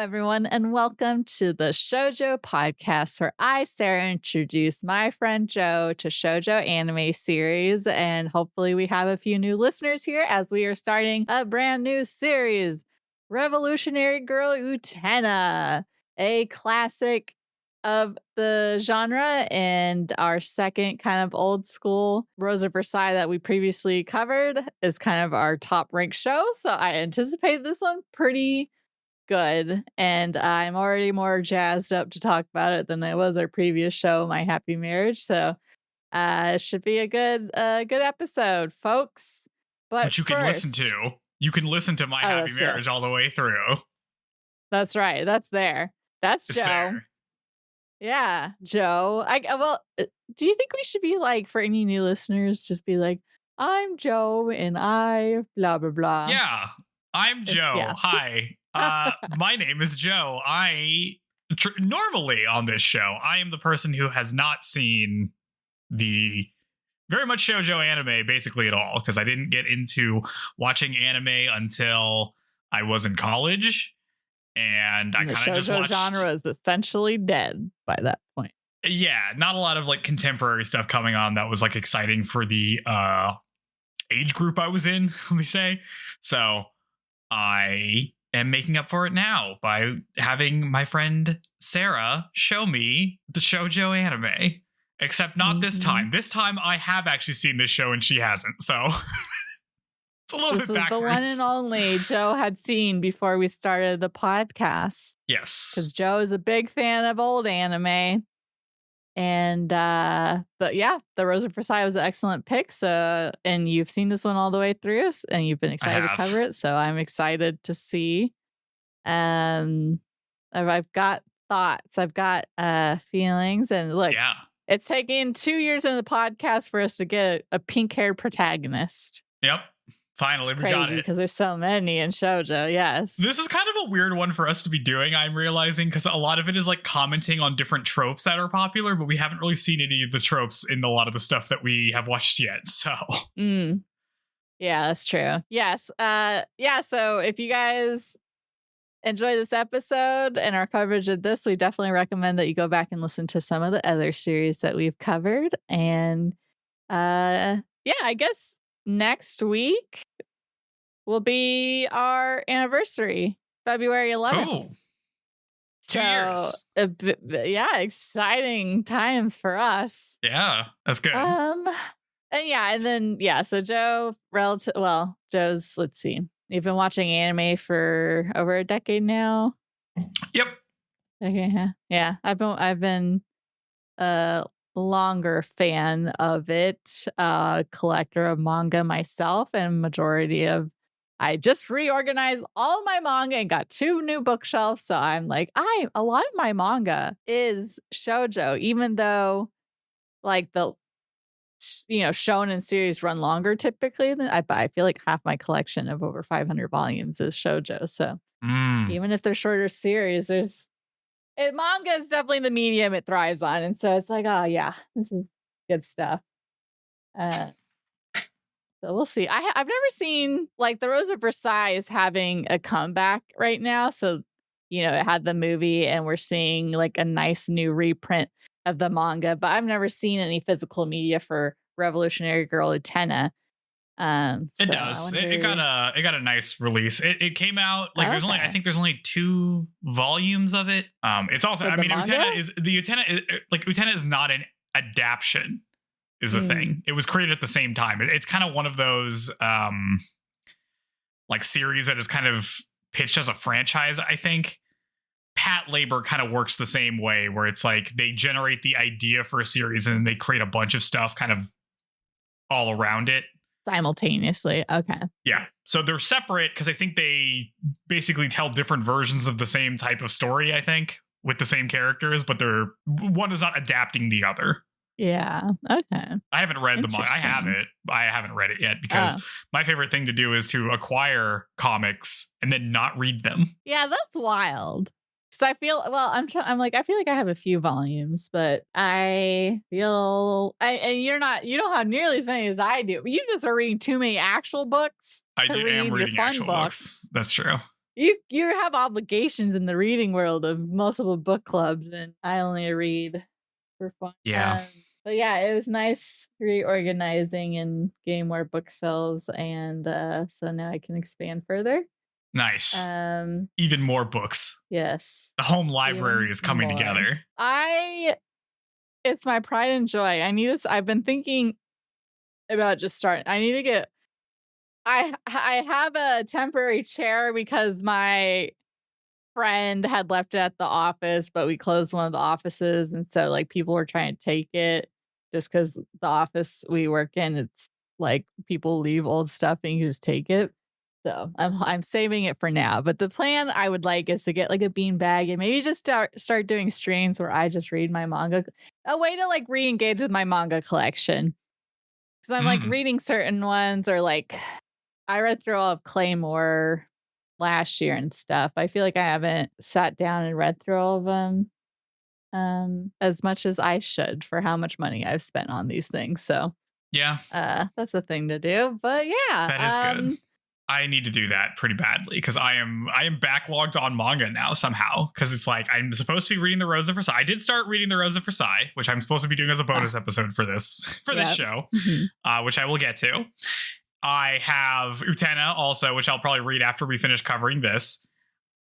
everyone, and welcome to the Shoujo podcast, where I, Sarah, introduce my friend Joe to Shoujo anime series. And hopefully we have a few new listeners here as we are starting a brand new series, Revolutionary Girl Utena, a classic of the genre and our second kind of old school Rosa Versailles that we previously covered is kind of our top ranked show. So I anticipate this one pretty good, and I'm already more jazzed up to talk about it than I was our previous show, My Happy Marriage. So it should be a good episode, folks. But you can listen to. You can listen to My Happy Marriage all the way through. That's right. That's there. That's Joe. There. Yeah, Joe. Do you think we should be like, for any new listeners, just be like, I'm Joe and I blah blah blah. Yeah, I'm Joe. Yeah. Hi. My name is Joe. Normally on this show, I am the person who has not seen the very much shoujo anime basically at all, because I didn't get into watching anime until I was in college. And I kind of just watched... The shoujo genre is essentially dead by that point. Yeah, not a lot of like contemporary stuff coming on that was like exciting for the age group I was in, let me say. So I am making up for it now by having my friend Sarah show me the shoujo anime. Except not this time. This time I have actually seen this show and she hasn't. So it's a little bit backwards. This is the one and only Joe had seen before we started the podcast. Yes. Because Joe is a big fan of old anime. And, but yeah, the Rosa Versailles was an excellent pick. So, and you've seen this one all the way through, and you've been excited to cover it. So I'm excited to see. I've got thoughts, I've got feelings, and look, it's taken 2 years into the podcast for us to get a pink-haired protagonist. Yep. Finally, we got it. Because there's so many in shoujo, yes. This is kind of a weird one for us to be doing, I'm realizing, because a lot of it is like commenting on different tropes that are popular, but we haven't really seen any of the tropes in a lot of the stuff that we have watched yet, so. Yeah, that's true. Yes. So if you guys enjoy this episode and our coverage of this, we definitely recommend that you go back and listen to some of the other series that we've covered. And I guess next week will be our anniversary, February 11th. Oh, 2 years. Exciting times for us. Yeah, that's good. So Joe, Joe's, let's see, you've been watching anime for over a decade now. Yep. Okay. Yeah. I've been longer fan of it, collector of manga myself, and I just reorganized all my manga and got 2 new bookshelves. So I'm like, a lot of my manga is shoujo, even though like the shonen series run longer typically than I feel like half my collection of over 500 volumes is shoujo. So even if they're shorter series, manga is definitely the medium it thrives on. And so it's like, oh yeah, this is good stuff. So we'll see. I've never seen, like, the Rosa Versailles is having a comeback right now. So, it had the movie and we're seeing like a nice new reprint of the manga, but I've never seen any physical media for Revolutionary Girl Utena. It does. It got a nice release. It came out like there's only 2 volumes of it. It's also Utena is not an adaptation, is the thing. It was created at the same time. It's kind of one of those like series that is kind of pitched as a franchise, I think. Pat Labor kind of works the same way, where it's like they generate the idea for a series and then they create a bunch of stuff kind of all around it. Simultaneously. Okay. Yeah. So they're separate because I think they basically tell different versions of the same type of story, I think, with the same characters, but one is not adapting the other. Yeah. Okay. I haven't read the manga. I haven't read it yet because my favorite thing to do is to acquire comics and then not read them. Yeah, that's wild. So I feel, I feel like I have a few volumes, but I feel, and you don't have nearly as many as I do. You just are reading too many actual books. I am reading actual books. That's true. you have obligations in the reading world of multiple book clubs, and I only read for fun. Yeah. But yeah, it was nice reorganizing and getting more bookshelves, and so now I can expand further. Nice. Even more books. Yes. The home library is coming together. It's my pride and joy. I've been thinking about just starting. I need to get. I have a temporary chair because my friend had left it at the office, but we closed one of the offices, and so like people were trying to take it just because the office we work in, it's like people leave old stuff and you just take it. So I'm saving it for now. But the plan I would like is to get like a bean bag and maybe just start doing streams where I just read my manga. A way to like re-engage with my manga collection. Because I'm like reading certain ones, or like I read through all of Claymore last year and stuff. I feel like I haven't sat down and read through all of them as much as I should for how much money I've spent on these things. So yeah, that's a thing to do. But yeah, that is good. I need to do that pretty badly because I am backlogged on manga now somehow, because it's like I'm supposed to be reading the Rose of Versailles. I did start reading the Rose of Versailles, which I'm supposed to be doing as a bonus episode for this show, which I will get to. I have Utena also, which I'll probably read after we finish covering this.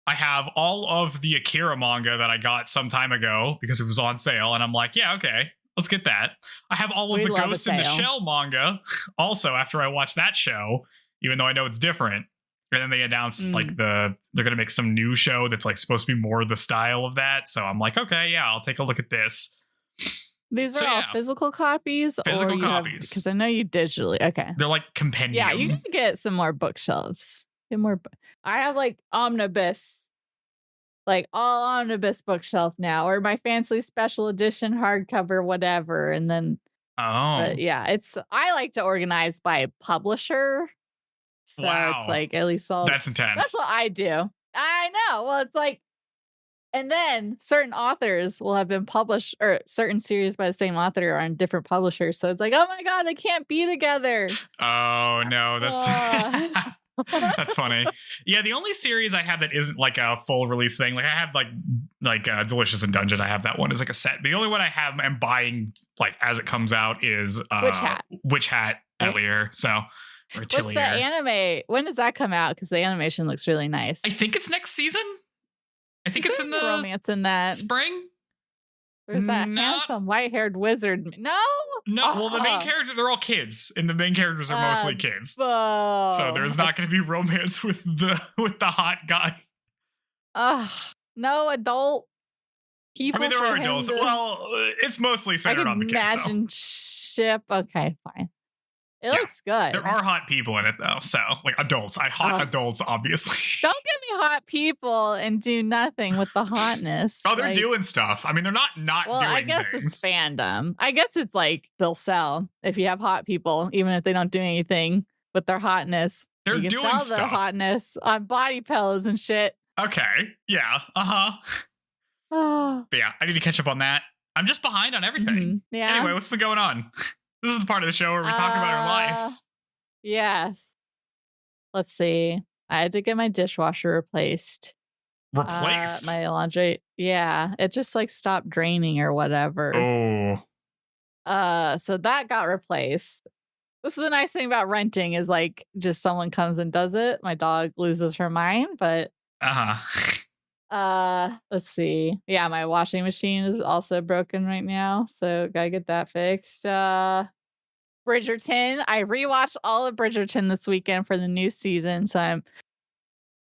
I have all of the Akira manga that I got some time ago because it was on sale, and I'm like, yeah, okay, let's get that. I have all of the Ghost in the Shell manga also after I watched that show, even though I know it's different. And then they announced like they're going to make some new show that's like supposed to be more the style of that. So I'm like, okay, yeah, I'll take a look at this. These are all physical copies? Physical copies. Because I know you digitally. Okay. They're like compendium. Yeah, you can get some more bookshelves. Get more. I have like omnibus. Like all omnibus bookshelf now, or my fancy special edition hardcover, whatever. And then, yeah, I like to organize by publisher. So it's like at least that's intense. That's what I do. I know. Well, it's like, and then certain authors will have been published, or certain series by the same author are on different publishers. So it's like, oh my God, they can't be together. Oh no, that's that's funny. Yeah, the only series I have that isn't like a full release thing, like I have like Delicious and Dungeon. I have that one as like a set. The only one I have and buying like as it comes out is Witch Hat Atelier. So. What's the anime? When does that come out? Because the animation looks really nice. I think it's next season. I think it's in the romance in that spring. There's that handsome white-haired wizard. No. Well, the main characters, they're all kids, and the main characters are mostly kids. So there's not going to be romance with the hot guy. No adult people. I mean, there are adults. Well, it's mostly centered on the kids. Imagine ship. Okay, fine. It looks good. There are hot people in it, though. So, like adults. Adults, obviously. Don't give me hot people and do nothing with the hotness. Oh, they're doing stuff. I mean, they're not doing things. Well, I guess it's fandom. I guess it's like they'll sell if you have hot people, even if they don't do anything with their hotness. They're you can doing sell the hotness on body pillows and shit. Okay. Yeah. But yeah, I need to catch up on that. I'm just behind on everything. Yeah. Anyway, what's been going on? This is the part of the show where we talk about our lives. Yes. Let's see. I had to get my dishwasher replaced. My laundry. Yeah. It just like stopped draining or whatever. So that got replaced. This is the nice thing about renting is like just someone comes and does it. My dog loses her mind, but let's see. Yeah, my washing machine is also broken right now, so gotta get that fixed. Bridgerton. I rewatched all of Bridgerton this weekend for the new season, so I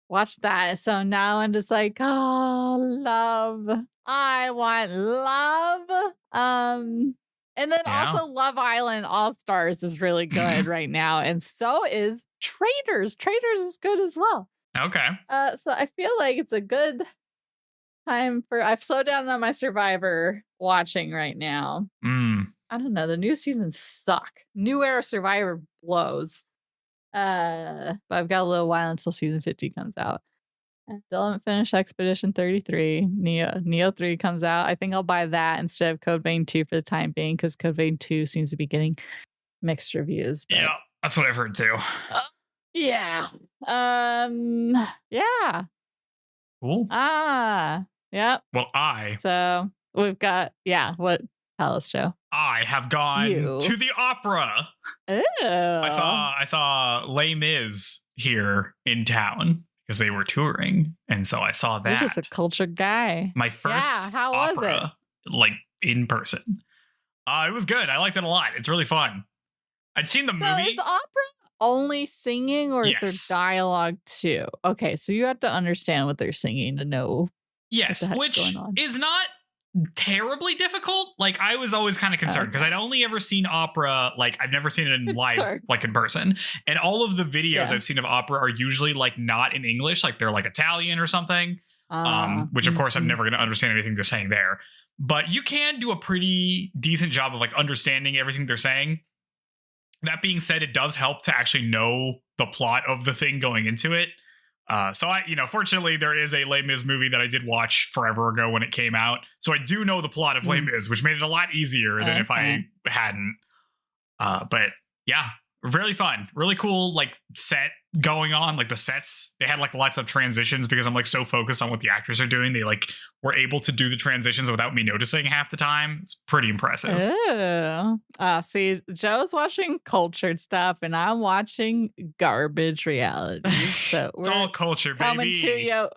watched that. So now I'm just like, oh, love. I want love. And then also Love Island All Stars is really good right now, and so is Traitors. Traitors is good as well. Okay. So I feel like it's a good time I've slowed down on my Survivor watching right now. I don't know. The new seasons suck. New era Survivor blows. But I've got a little while until season 50 comes out. I still haven't finished Expedition 33. Neo 3 comes out. I think I'll buy that instead of Code Vein 2 for the time being, because Code Vein 2 seems to be getting mixed reviews. Yeah, that's what I've heard too. Yeah. Yeah. Cool. Yep. Well, So we've got, what? Tell us, Joe. I have gone to the opera. Ooh. I saw Les Mis here in town because they were touring, and so I saw that. You're just a cultured guy. My first how was opera, like in person. It was good. I liked it a lot. It's really fun. I'd seen the movie. Is the opera only singing, or is there dialogue too? Okay, so you have to understand what they're singing to know. Yes, which is not terribly difficult. Like, I was always kind of concerned because I'd only ever seen opera, like I've never seen it in live, like in person. And all of the videos I've seen of opera are usually like not in English, like they're like Italian or something. Which of course I'm never going to understand anything they're saying there. But you can do a pretty decent job of like understanding everything they're saying. That being said, it does help to actually know the plot of the thing going into it. So fortunately, there is a Les Mis movie that I did watch forever ago when it came out. So I do know the plot of Les Mis, which made it a lot easier than if I hadn't. But yeah, really fun, really cool, like set going on. Like the sets, they had like lots of transitions because I'm like so focused on what the actors are doing. They like were able to do the transitions without me noticing half the time. It's pretty impressive. Ooh. See, Joe's watching cultured stuff and I'm watching garbage reality. So it's all culture, baby. Coming to you.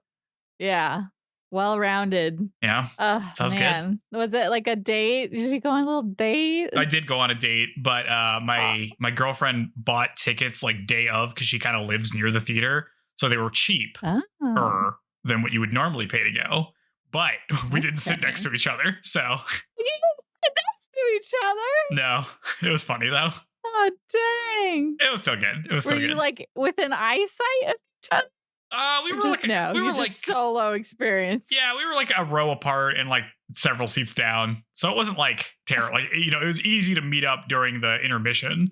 Yeah. Well-rounded. Yeah. Sounds good. Was it like a date? Did you go on a little date? I did go on a date, but my girlfriend bought tickets like day of because she kind of lives near the theater. So they were cheaper than what you would normally pay to go. But we didn't sit next to each other. So you didn't sit next to each other? No. It was funny though. Oh, dang. It was still good. Were you like within eyesight of each other? We were like solo experience. Yeah, we were like a row apart and like several seats down. So it wasn't like terrible. Like, it was easy to meet up during the intermission.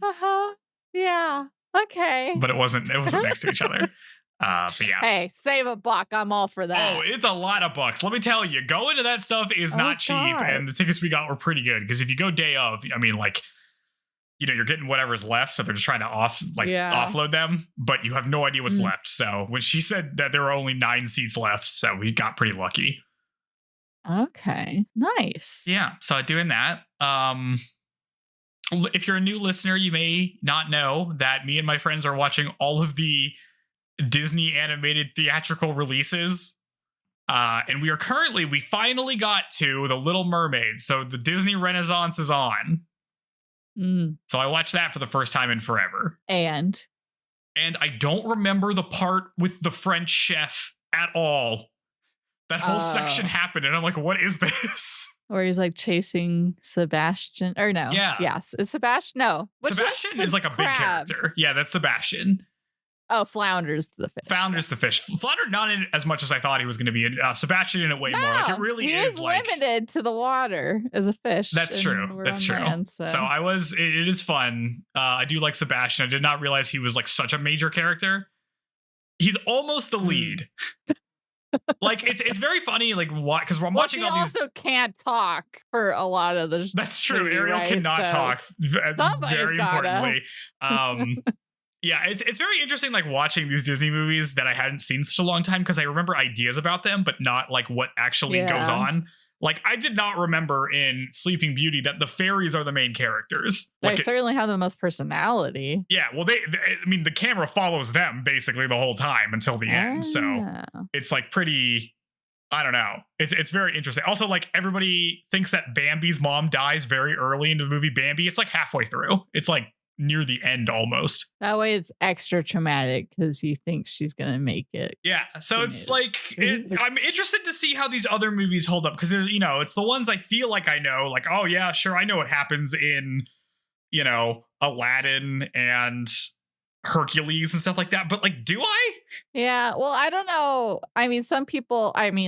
Yeah. Okay. But it wasn't next to each other. But yeah. Hey, save a buck. I'm all for that. Oh, it's a lot of bucks. Let me tell you, going to that stuff is not cheap. And the tickets we got were pretty good. Because if you go day of, I mean, like, you're getting whatever's left, so they're just trying to offload them, but you have no idea what's left. So when she said that there were only 9 seats left, so we got pretty lucky. Okay, nice. Yeah, so doing that. If you're a new listener, you may not know that me and my friends are watching all of the Disney animated theatrical releases. And we finally got to The Little Mermaid. So the Disney Renaissance is on. So I watched that for the first time in forever. And I don't remember the part with the French chef at all. That whole section happened, and I'm like, what is this? Where he's like chasing Sebastian, or no? Yeah. Yes. Is Sebastian? No. Sebastian is like a big character. Yeah, that's Sebastian. Oh, Flounder's the fish. Flounder's the fish. Flounder not in as much as I thought he was going to be in. Sebastian in it way more. Like it really he is like limited to the water as a fish. That's true. That's true. Land, so it is fun. I do like Sebastian. I did not realize he was like such a major character. He's almost the lead. Like it's very funny. Like what? Because we're watching all these. She also can't talk for a lot of the. That's true. Ariel cannot talk. Very importantly. Yeah, it's very interesting, like watching these Disney movies that I hadn't seen such a long time because I remember ideas about them, but not like what actually goes on. Like I did not remember in Sleeping Beauty that the fairies are the main characters. They certainly have the most personality. Yeah, well, I mean, the camera follows them basically the whole time until the end, so it's like pretty. I don't know. It's very interesting. Also, like everybody thinks that Bambi's mom dies very early into the movie Bambi. It's like halfway through. It's like near the end almost. That way it's extra traumatic because you think she's gonna make it. Yeah, so it's like I'm interested to see how these other movies hold up because it's the ones I feel like I know, like, oh yeah, sure, I know what happens in Aladdin and Hercules and stuff like that, but like, do I? Yeah, well, I don't know. I mean,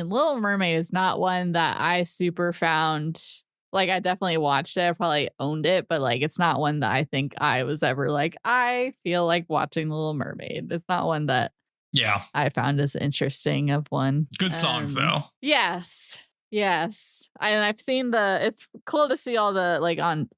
Little Mermaid is not one that I super found. Like, I definitely watched it. I probably owned it, but like, it's not one that I think I was ever like, I feel like watching The Little Mermaid. It's not one that I found as interesting of one. Good songs, though. Yes. And I've seen it's cool to see all the like on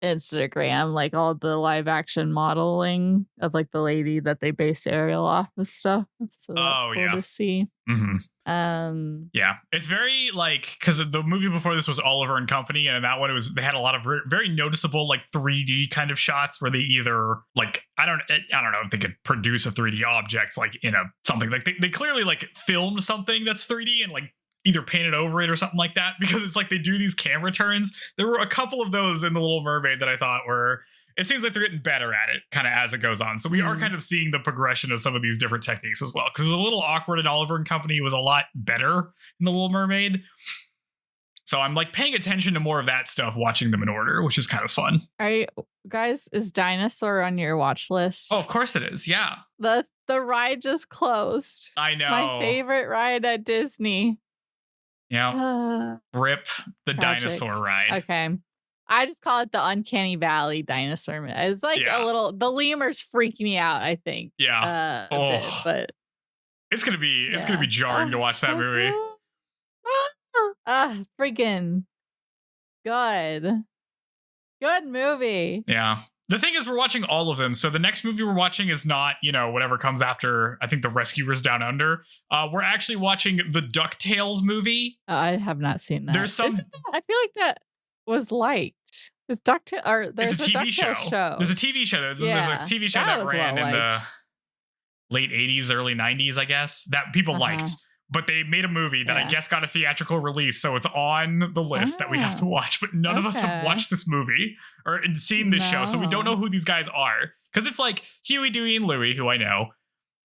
Instagram, like all the live action modeling of like the lady that they based Ariel off of stuff. So that's cool to see. Mm-hmm. Yeah, it's very like, because the movie before this was Oliver and Company, and in that one they had a lot of very noticeable like 3D kind of shots where they either like I don't know if they could produce a 3D object like in a something like they clearly like filmed something that's 3D and like either painted over it or something like that, because it's like they do these camera turns. There were a couple of those in The Little Mermaid that I thought were, it seems like they're getting better at it kind of as it goes on. So we are kind of seeing the progression of some of these different techniques as well, because it was a little awkward in Oliver and Company. It was a lot better in The Little Mermaid. So I'm like paying attention to more of that stuff, watching them in order, which is kind of fun. Are you guys, is Dinosaur on your watch list? Oh, of course it is. Yeah. The ride just closed. I know. My favorite ride at Disney. Yeah. Rip the tragic. Dinosaur ride. Okay. I just call it the Uncanny Valley dinosaur. It's like a little, the lemurs freak me out, I think. Yeah. A bit, but it's gonna be jarring to watch that movie. Freaking good movie. Yeah. The thing is, we're watching all of them. So the next movie we're watching is not, whatever comes after, I think, The Rescuers Down Under. We're actually watching the DuckTales movie. I have not seen that. There's some. I feel like that was liked. There's there's a TV show. There's a TV show. There's a TV show that ran in the late 80s, early 90s, I guess, that people liked. But they made a movie that I guess got a theatrical release, so it's on the list that we have to watch. But none of us have watched this movie or seen this show, so we don't know who these guys are. Because it's like Huey, Dewey, and Louie, who I know,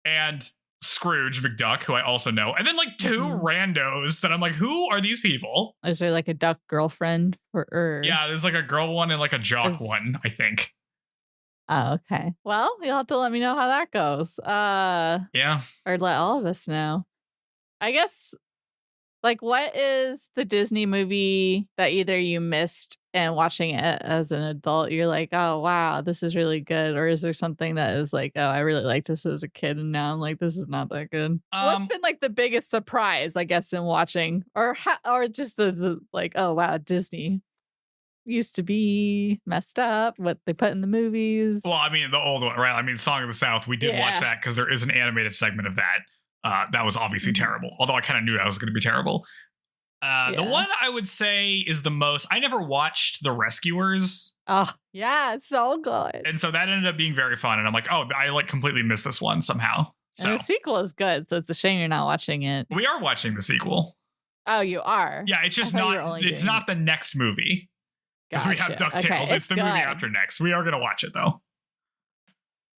and Scrooge McDuck, who I also know, and then like two randos that I'm like, who are these people? Is there like a duck girlfriend? Yeah, there's like a girl one and like a jock one, I think. Oh, okay. Well, you'll have to let me know how that goes. Yeah. Or let all of us know. I guess, like, what is the Disney movie that either you missed and watching it as an adult, you're like, oh, wow, this is really good? Or is there something that is like, oh, I really liked this as a kid, and now I'm like, this is not that good? What's been like the biggest surprise, I guess, in watching? Or just the like, oh, wow, Disney used to be messed up, what they put in the movies. Well, I mean, the old one, right? I mean, Song of the South, we did watch that because there is an animated segment of that. That was obviously terrible, although I kind of knew that was going to be terrible. The one I would say is the most, I never watched The Rescuers. Oh, yeah, it's so good. And so that ended up being very fun. And I'm like, oh, I like completely missed this one somehow. So and the sequel is good, so it's a shame you're not watching it. We are watching the sequel. Oh, you are? Yeah, it's just it's not the next movie. Because we have DuckTales. Okay, it's the movie after next. We are going to watch it, though.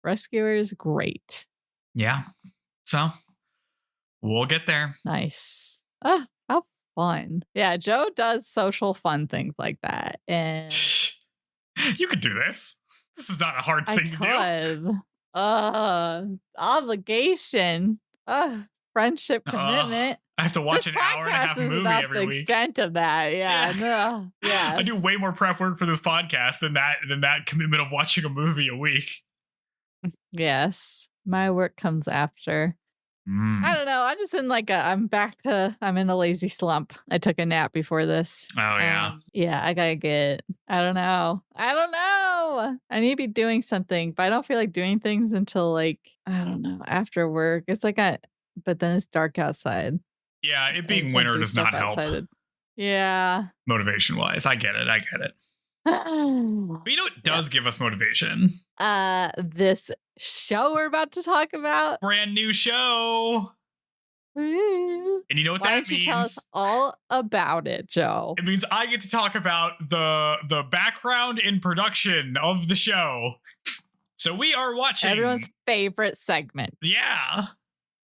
Rescuers, great. Yeah. So we'll get there. Nice. Oh, how fun. Yeah, Joe does social fun things like that. And you could do this. This is not a hard thing to do. Obligation. Friendship commitment. I have to watch an hour and a half movie every week. The extent of that, yeah. I do way more prep work for this podcast than that commitment of watching a movie a week. Yes, my work comes after. I don't know. I'm just in I'm in a lazy slump. I took a nap before this. Oh yeah. I don't know. I need to be doing something, but I don't feel like doing things until I don't know, after work. It's but then it's dark outside. Yeah, it being winter does not help. Yeah. Motivation wise. I get it. But you know what does give us motivation? This show we're about to talk about. Brand new show. Ooh. And you know what Why that don't means? You tell us all about it, Joe. It means I get to talk about the background in production of the show. So we are watching everyone's favorite segment. Yeah.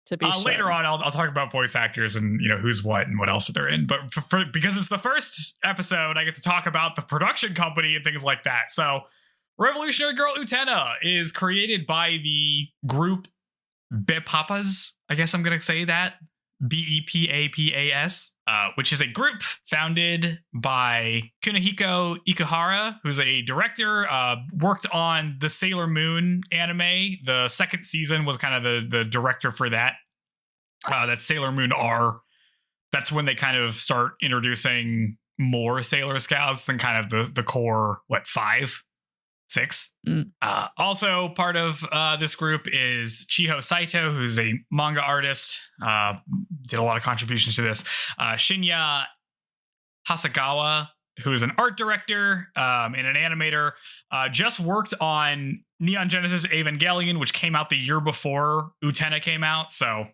To be sure. Later on, I'll talk about voice actors and who's what and what else they're in. But because it's the first episode, I get to talk about the production company and things like that. So Revolutionary Girl Utena is created by the group Bepapas. I guess I'm going to say that. Bepapas, which is a group founded by Kunihiko Ikuhara, who's a director, worked on the Sailor Moon anime. The second season was kind of the director for that. That's Sailor Moon R. That's when they kind of start introducing more Sailor Scouts than kind of the core, 5, 6. Also part of this group is Chiho Saito, who's a manga artist, did a lot of contributions to this. Shinya Hasagawa, who is an art director and an animator, just worked on Neon Genesis Evangelion, which came out the year before Utena came out. So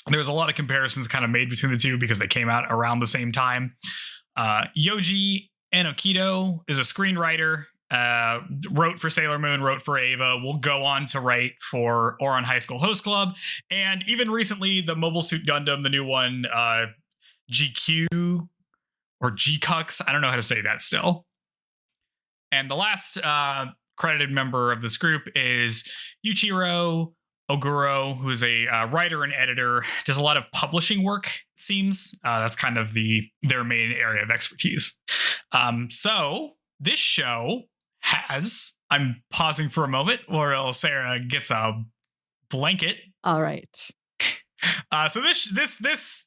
there's a lot of comparisons kind of made between the two because they came out around the same time. Yoji Enokido is a screenwriter, wrote for Sailor Moon, wrote for Ava, will go on to write for Ouran High School Host Club, and even recently the Mobile Suit Gundam, the new one, GQ or GCux, I don't know how to say that still. And the last credited member of this group is Yuichiro Oguro, who's a writer and editor, does a lot of publishing work, it seems. That's kind of their main area of expertise. So this show has, I'm pausing for a moment or else Sarah gets a blanket. All right. So this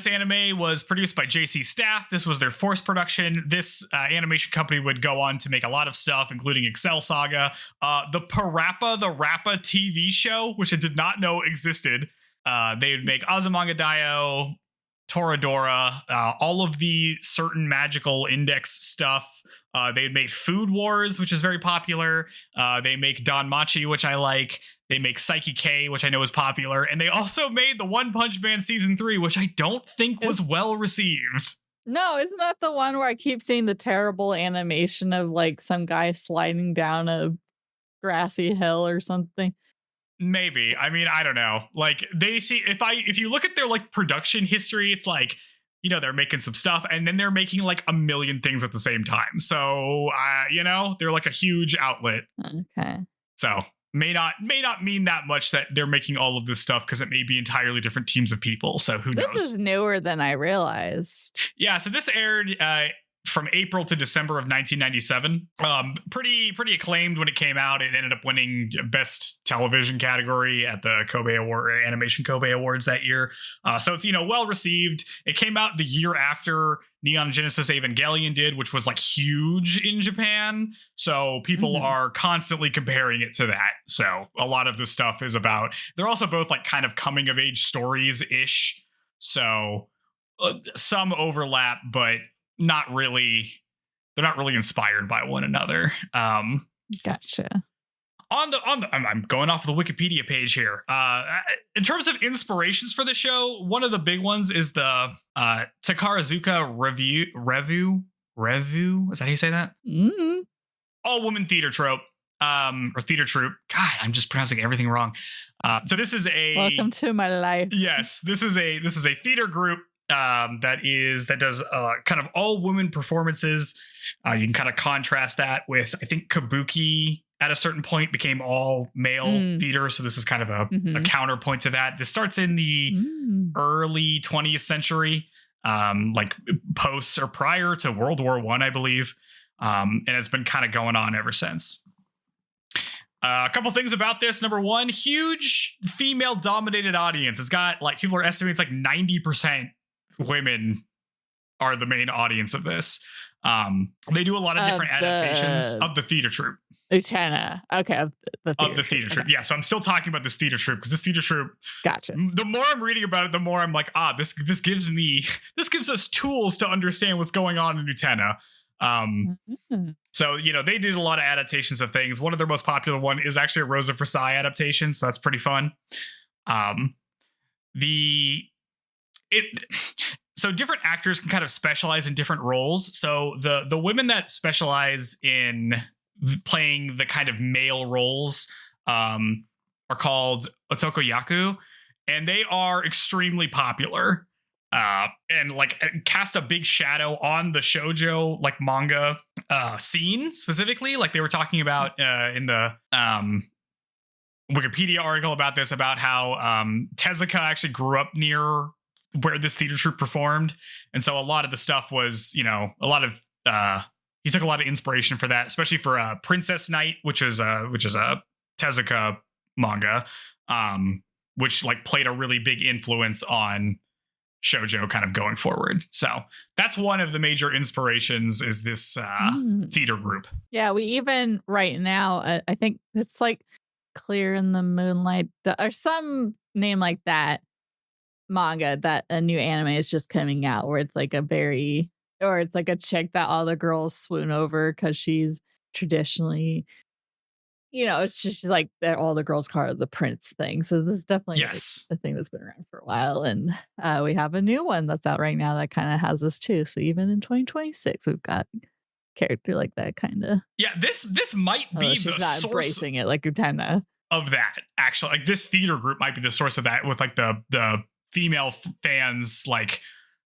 anime was produced by JC Staff. This was their forced production. This animation company would go on to make a lot of stuff, including Excel Saga, the Parappa the Rappa TV show, which I did not know existed. They would make Azumanga Daioh, Toradora, all of the certain magical index stuff. They make Food Wars, which is very popular. They make Danmachi, which I like. They make Psyche K, which I know is popular. And they also made the One Punch Man Season 3, which I don't think was well received. No, isn't that the one where I keep seeing the terrible animation of like some guy sliding down a grassy hill or something? Maybe. I mean, I don't know. Like they see, if you look at their like production history, it's like, you know, they're making some stuff and then they're making like a million things at the same time. So, you know, they're like a huge outlet. Okay. So may not mean that much that they're making all of this stuff because it may be entirely different teams of people. So who knows? This is newer than I realized. Yeah. So this aired from April to December of 1997. Pretty acclaimed when it came out. It ended up winning Best Television category at the Kobe Award, Animation Kobe Awards that year. So it's, you know, well received. It came out the year after Neon Genesis Evangelion did, which was like huge in Japan. So people are constantly comparing it to that. So a lot of the stuff is about, they're also both like kind of coming of age stories ish. So some overlap, but not really, they're not really inspired by one another. Gotcha. I'm going off of the Wikipedia page here. In terms of inspirations for the show, one of the big ones is the Takarazuka Revue. Is that how you say that? Mm-hmm. All-woman theater trope, or theater troupe. God, I'm just pronouncing everything wrong. So this is a welcome to my life. Yes, this is a theater group that does kind of all women performances. You can kind of contrast that with, I think, Kabuki at a certain point became all male theater. So this is kind of a counterpoint to that. This starts in the early 20th century, like post or prior to World War I believe. And it's been kind of going on ever since. A couple things about this. Number one, huge female dominated audience. It's got like, people are estimating it's like 90% women are the main audience of this. They do a lot of different adaptations of the theater troupe. Utena. Okay. Of the theater troupe. Yeah. So I'm still talking about this theater troupe because this theater troupe. Gotcha. The more I'm reading about it, the more I'm like, this gives us tools to understand what's going on in Utena. So, you know, they did a lot of adaptations of things. One of their most popular one is actually a Rosa Versailles adaptation. So that's pretty fun. So different actors can kind of specialize in different roles. So the women that specialize in playing the kind of male roles are called otokoyaku, and they are extremely popular and like cast a big shadow on the shoujo like manga scene specifically. Like they were talking about in the Wikipedia article about this, about how Tezuka actually grew up near where this theater troupe performed. And so a lot of the stuff was, you know, he took a lot of inspiration for that, especially for Princess Knight, which is a Tezuka manga, which like played a really big influence on shoujo kind of going forward. So that's one of the major inspirations is this theater group. Yeah, we even right now, I think it's like Clear in the Moonlight or some name like that manga that a new anime is just coming out where it's like it's like a chick that all the girls swoon over because she's traditionally, it's just like that all the girls call her the prince thing. So this is definitely like a thing that's been around for a while. And we have a new one that's out right now that kind of has this too. So even in 2026, we've got a character like that kind of. Yeah, this might be she's the not source embracing it like Utena. Of that, actually. Like this theater group might be the source of that with like the female fans. Like,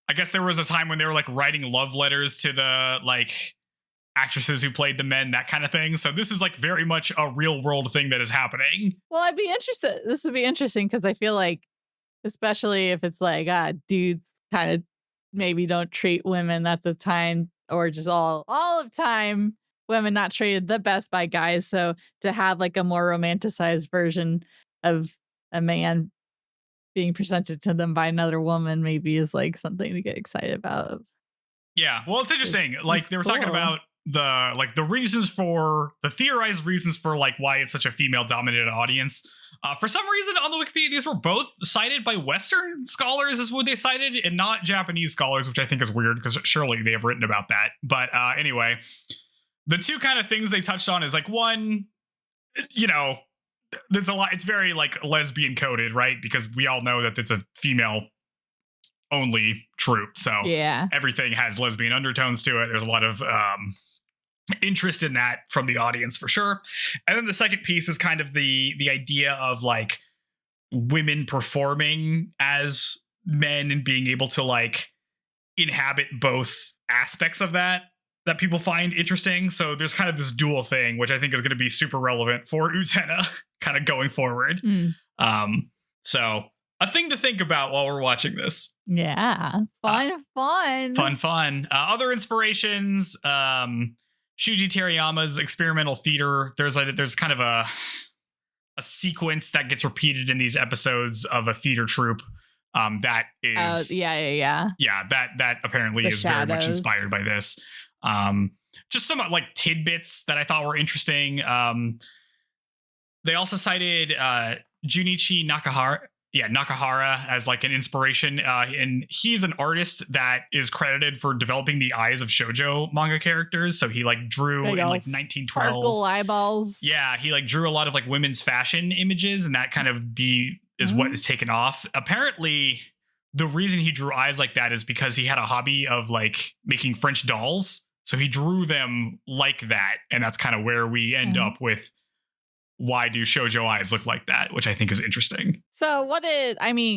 I guess there was a time when they were like writing love letters to the like actresses who played the men, that kind of thing. So this is like very much a real world thing that is happening. Well, I'd be interested. This would be interesting because I feel like, especially if it's like dudes kind of maybe don't treat women at the time or just all of time, women not treated the best by guys. So to have like a more romanticized version of a man being presented to them by another woman maybe is like something to get excited about. Yeah, well, it's interesting. Like they were talking about the reasons for the theorized reasons for like why it's such a female dominated audience. For some reason on the Wikipedia, these were both cited by Western scholars as what they cited and not Japanese scholars, which I think is weird because surely they have written about that. But anyway, the two kind of things they touched on is like one, there's a lot. It's very like lesbian coded, right? Because we all know that it's a female only troupe. So yeah, everything has lesbian undertones to it. There's a lot of interest in that from the audience for sure. And then the second piece is kind of the idea of like women performing as men and being able to like inhabit both aspects of that people find interesting. So there's kind of this dual thing, which I think is going to be super relevant for Utena kind of going forward. So a thing to think about while we're watching this. Yeah. Fun. Other inspirations, Shuji Terayama's experimental theater. There's kind of a sequence that gets repeated in these episodes of a theater troupe. That is yeah. That apparently is shadows. Very much inspired by this. Just some like tidbits that I thought were interesting. They also cited Junichi Nakahara as like an inspiration, and he's an artist that is credited for developing the eyes of shoujo manga characters. So he like drew in like 1912 sparkle eyeballs. Yeah, he like drew a lot of like women's fashion images, and that kind of is what is taken off. Apparently, the reason he drew eyes like that is because he had a hobby of like making French dolls. So he drew them like that, and that's kind of where we end up with why do shoujo eyes look like that, which I think is interesting. So what did anime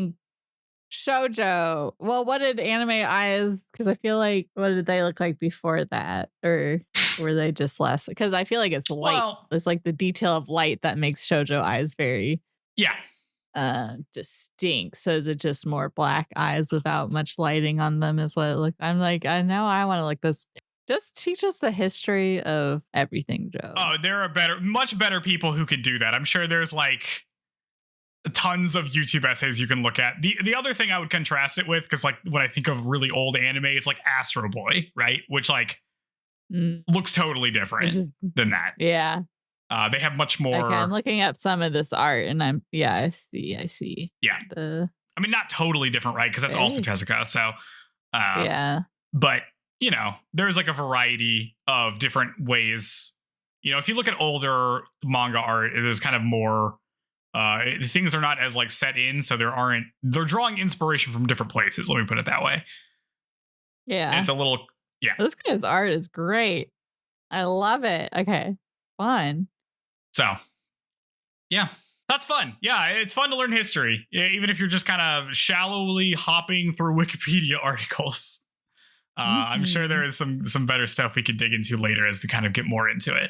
eyes, because I feel like, what did they look like before that? Or were they just less? Because I feel like it's light. Well, it's like the detail of light that makes shoujo eyes very distinct. So is it just more black eyes without much lighting on them is what it looked? I'm like, I know I want to look this. Just teach us the history of everything, Joe. Oh, there are much better people who could do that. I'm sure there's like tons of YouTube essays you can look at. The other thing I would contrast it with, because like when I think of really old anime, it's like Astro Boy, right? Which like looks totally different than that. Yeah. They have much more. Okay, I'm looking at some of this art and I see. Yeah. I mean, not totally different, right? Because that's also Tezuka. So, yeah. But, there's like a variety of different ways. If you look at older manga art, there's kind of more, things are not as like set in. So they're drawing inspiration from different places. Let me put it that way. Yeah. And it's a little, yeah. This guy's art is great. I love it. Okay. Fun. So, yeah, that's fun. Yeah, it's fun to learn history, even if you're just kind of shallowly hopping through Wikipedia articles. I'm sure there is some better stuff we could dig into later as we kind of get more into it.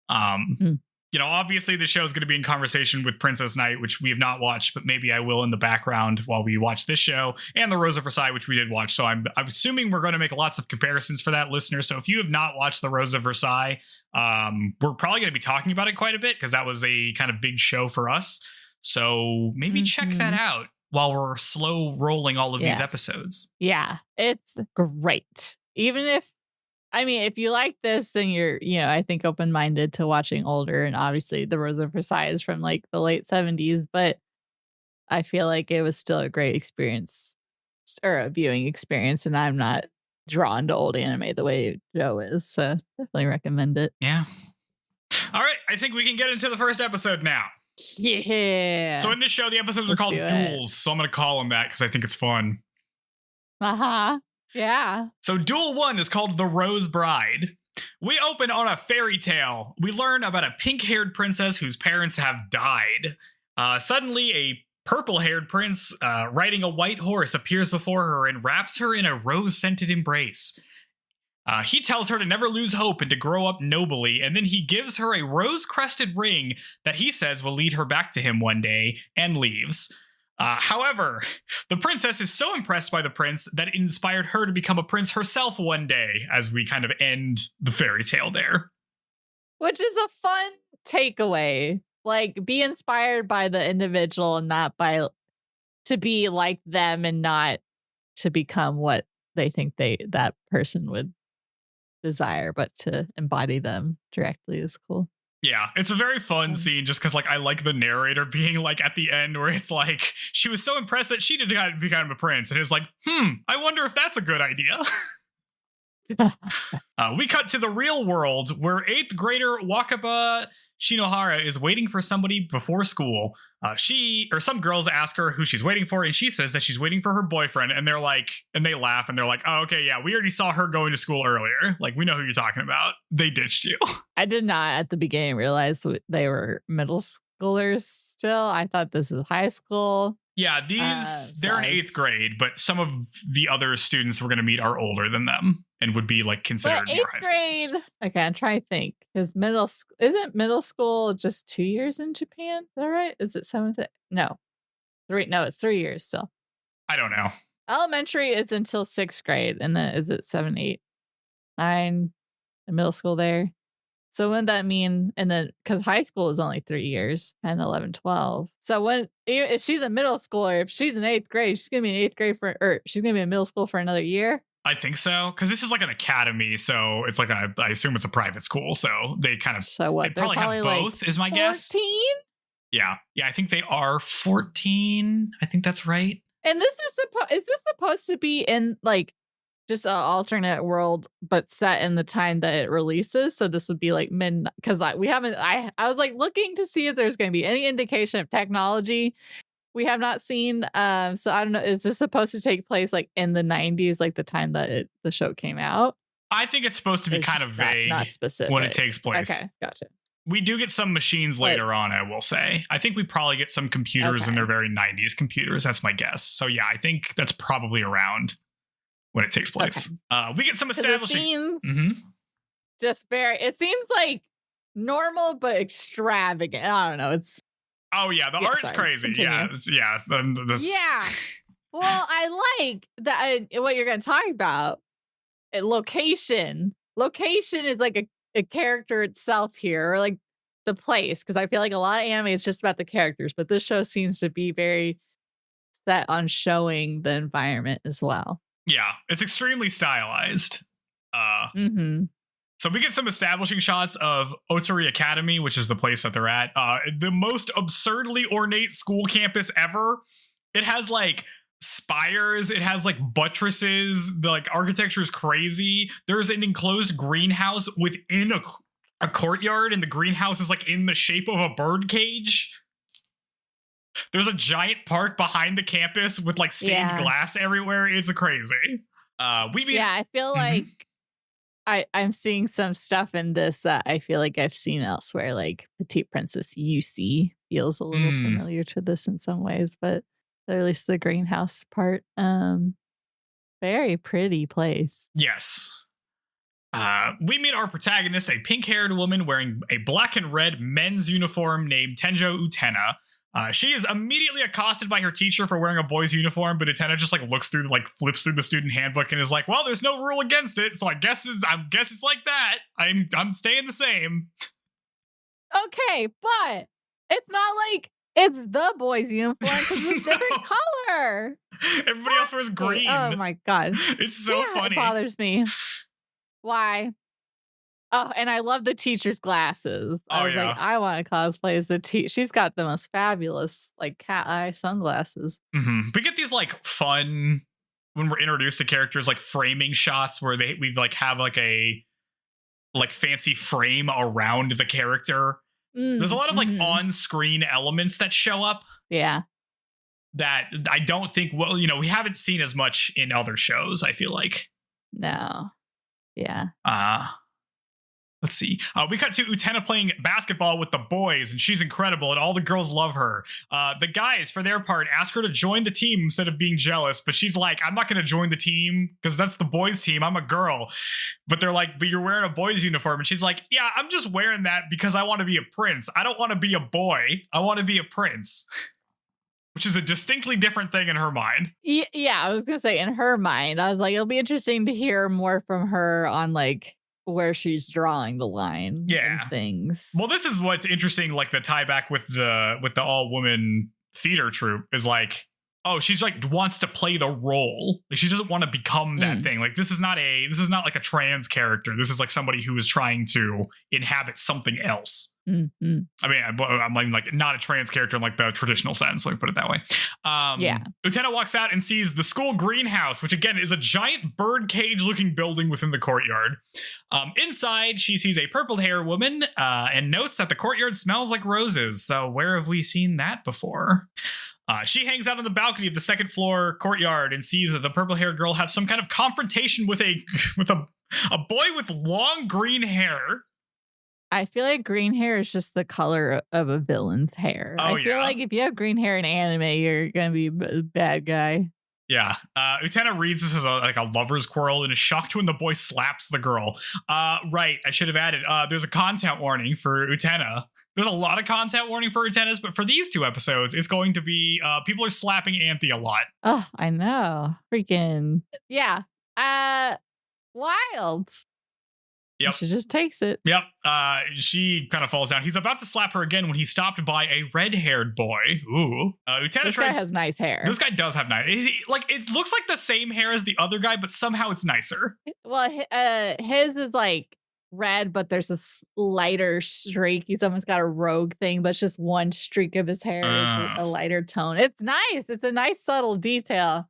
Obviously the show is going to be in conversation with Princess Knight, which we have not watched, but maybe I will in the background while we watch this show, and The Rose of Versailles, which we did watch. So I'm assuming we're going to make lots of comparisons for that, listener. So if you have not watched The Rose of Versailles, we're probably going to be talking about it quite a bit because that was a kind of big show for us. So maybe check that out. while we're slow rolling all of these Yes. episodes. Yeah, it's great. Even if, I mean, if you like this, then you're, I think open-minded to watching older. And obviously the Rose of Versailles is from like the late 70s, but I feel like it was still a great experience or a viewing experience. And I'm not drawn to old anime the way Joe is. So definitely recommend it. Yeah. All right. I think we can get into the first episode now. Yeah. So in this show, the episodes are Let's called do it. duels. So I'm going to call them that because I think it's fun. Uh-huh. Yeah. So Duel 1 is called The Rose Bride. We open on a fairy tale. We learn about a pink-haired princess whose parents have died. Suddenly, a purple-haired prince riding a white horse appears before her and wraps her in a rose-scented embrace. He tells her to never lose hope and to grow up nobly, and then he gives her a rose-crested ring that he says will lead her back to him one day, and leaves. However, the princess is so impressed by the prince that it inspired her to become a prince herself one day, as we kind of end the fairy tale there. Which is a fun takeaway. Like, be inspired by the individual and not by to be like them and not to become what they think that person would desire, but to embody them directly is cool. Yeah, it's a very fun scene just because, like, I like the narrator being, like, at the end where it's like, she was so impressed that she did become a prince. And it's like, I wonder if that's a good idea. We cut to the real world where 8th grader Wakaba Shinohara is waiting for somebody before school. Some girls ask her who she's waiting for, and she says that she's waiting for her boyfriend, and they're like, and they laugh, and they're like, oh, okay, yeah, we already saw her going to school earlier. Like, we know who you're talking about. They ditched you. I did not at the beginning realize they were middle schoolers still. I thought this is high school. Yeah, they're in 8th grade, but some of the other students we're going to meet are older than them and would be like considered more high schools. Okay, I'm trying to think. Because isn't middle school just 2 years in Japan? Is that right? Is it 7th? No. 3. No, it's 3 years still. I don't know. Elementary is until 6th grade. And then is it 7, 8, 9? And middle school there. So wouldn't that mean, and then, because high school is only 3 years, 10, 11, 12. So if she's a middle schooler, if she's in 8th grade, she's going to be in 8th grade she's going to be in middle school for another year? I think so, because this is like an academy, so it's like I assume it's a private school, so they kind of, so what, they probably have both, like, is my 14? guess. 14? Yeah, I think they are 14. I think that's right. And is this supposed to be in, like, just an alternate world, but set in the time that it releases? So this would be like midnight, because I was like looking to see if there's going to be any indication of technology we have not seen. So I don't know. Is this supposed to take place like in the 90s, like the time that the show came out? I think it's supposed to be kind of vague, not specific, when it takes place. Okay, gotcha. We do get some machines later on, I will say. I think we probably get some computers, and they're very 90s computers. That's my guess. So yeah, I think that's probably around when it takes place. Okay. We get some establishing. It seems like normal but extravagant. I don't know. The art's crazy. Continue. Yeah. Yeah. Well, I like that. What you're going to talk about, location. Location is like a character itself here, or like the place, because I feel like a lot of anime is just about the characters, but this show seems to be very set on showing the environment as well. Yeah, it's extremely stylized. So we get some establishing shots of Otori Academy, which is the place that they're at. The most absurdly ornate school campus ever. It has like spires. It has like buttresses. The like architecture is crazy. There's an enclosed greenhouse within a courtyard, and the greenhouse is like in the shape of a bird cage. There's a giant park behind the campus with like stained glass everywhere. It's crazy. I feel like I'm seeing some stuff in this that I feel like I've seen elsewhere, like Petite Princess UC feels a little familiar to this in some ways, but at least the greenhouse part, very pretty place. Yes. We meet our protagonist, a pink-haired woman wearing a black and red men's uniform named Tenjo Utena. She is immediately accosted by her teacher for wearing a boy's uniform, but Utena just like flips through the student handbook and is like, "Well, there's no rule against it, so I guess it's like that. I'm staying the same." Okay, but it's not like It's the boys' uniform because it's a different color. Everybody else wears green. Oh my God. It's so funny. It bothers me. Why? Oh, and I love the teacher's glasses. I was like, I want to cosplay as the teacher. She's got the most fabulous, like, cat eye sunglasses. Mm-hmm. We get these, like, fun, when we're introduced to characters, like, framing shots where we like, have, like, a, like, fancy frame around the character. There's a lot of, like, on-screen elements that show up. Yeah. That I don't think, well, you know, we haven't seen as much in other shows, I feel like. No. Yeah. Let's see. We cut to Utena playing basketball with the boys, and she's incredible, and all the girls love her. The guys, for their part, ask her to join the team instead of being jealous, but she's like, I'm not going to join the team because that's the boys' team. I'm a girl. But they're like, but you're wearing a boys' uniform. And she's like, yeah, I'm just wearing that because I want to be a prince. I don't want to be a boy. I want to be a prince. Which is a distinctly different thing in her mind. Yeah, I was going to say, in her mind, I was like, it'll be interesting to hear more from her on, like, where she's drawing the line. Yeah. And things. Well, this is what's interesting, like the tie back with the all-woman theater troupe is like, oh, she's like wants to play the role. Like she doesn't want to become that thing. Like this is not like a trans character. This is like somebody who is trying to inhabit something else. Mm-hmm. I mean, I'm like not a trans character in like the traditional sense. Let me put it that way. Yeah. Utena walks out and sees the school greenhouse, which again is a giant bird cage looking building within the courtyard. Inside, she sees a purple hair woman and notes that the courtyard smells like roses. So where have we seen that before? She hangs out on the balcony of the second floor courtyard and sees the purple haired girl have some kind of confrontation with a boy with long green hair. I feel like green hair is just the color of a villain's hair. I feel like if you have green hair in anime, you're going to be a bad guy. Yeah. Utena reads this as a lover's quarrel and is shocked when the boy slaps the girl. Right. I should have added, there's a content warning for Utena. There's a lot of content warning for Utena's, but for these two episodes, it's going to be people are slapping Anthe a lot. Oh, I know. Freaking. Yeah. Wild. Yep. She just takes it. Yep. She kind of falls down. He's about to slap her again when he's stopped by a red-haired boy. Ooh. This guy has nice hair. This guy does have nice. Like it looks like the same hair as the other guy, but somehow it's nicer. Well, his is like red, but there's a lighter streak. He's almost got a rogue thing, but it's just one streak of his hair is a lighter tone. It's nice. It's a nice subtle detail.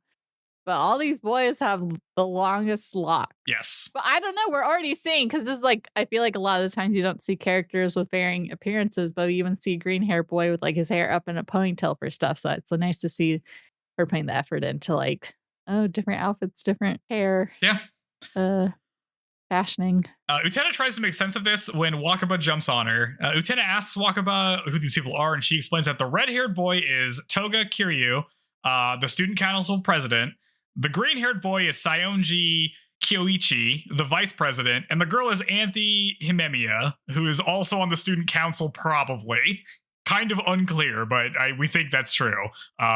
But all these boys have the longest lock. Yes. But I don't know. We're already seeing, because this is like, I feel like a lot of the times you don't see characters with varying appearances, but we even see a green hair boy with like his hair up in a ponytail for stuff. So it's so nice to see her putting the effort into like, oh, different outfits, different hair. Yeah. Fashioning. Utena tries to make sense of this when Wakaba jumps on her. Utena asks Wakaba who these people are, and she explains that the red-haired boy is Toga Kiryu, the student council president. The green-haired boy is Saionji Kyoichi, the vice president, and the girl is Anthe Himemiya, who is also on the student council, probably. Kind of unclear, but we think that's true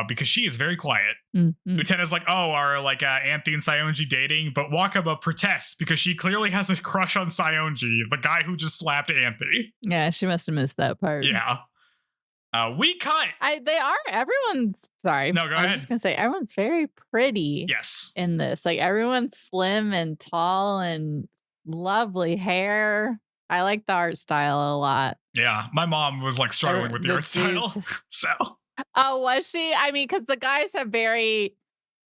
because she is very quiet. Mm-hmm. Utena's like, oh, are like Anthe and Saionji dating? But Wakaba protests because she clearly has a crush on Saionji, the guy who just slapped Anthe. Yeah, she must have missed that part. Yeah. We cut. Sorry. No, go ahead. I was just going to say, everyone's very pretty. Yes. In this. Like, everyone's slim and tall and lovely hair. I like the art style a lot. Yeah. My mom was like struggling with the art style. So. Oh, was she? I mean, because the guys have very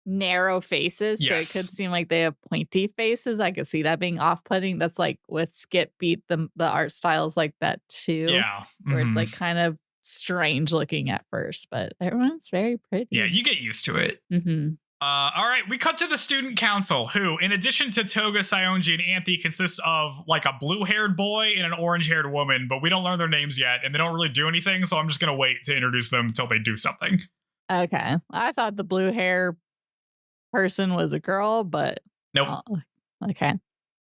narrow faces. Yes. So it could seem like they have pointy faces. I could see that being off-putting. That's like with Skip Beat, the art styles like that too. Yeah. Where it's like kind of strange looking at first, but everyone's very pretty. Yeah, you get used to it. Mm-hmm. All right, we cut to the student council, who, in addition to Toga, Saionji, and Anthe, consists of like a blue-haired boy and an orange-haired woman, but we don't learn their names yet, and they don't really do anything, so I'm just gonna wait to introduce them until they do something. Okay, I thought the blue hair person was a girl, but nope. Okay.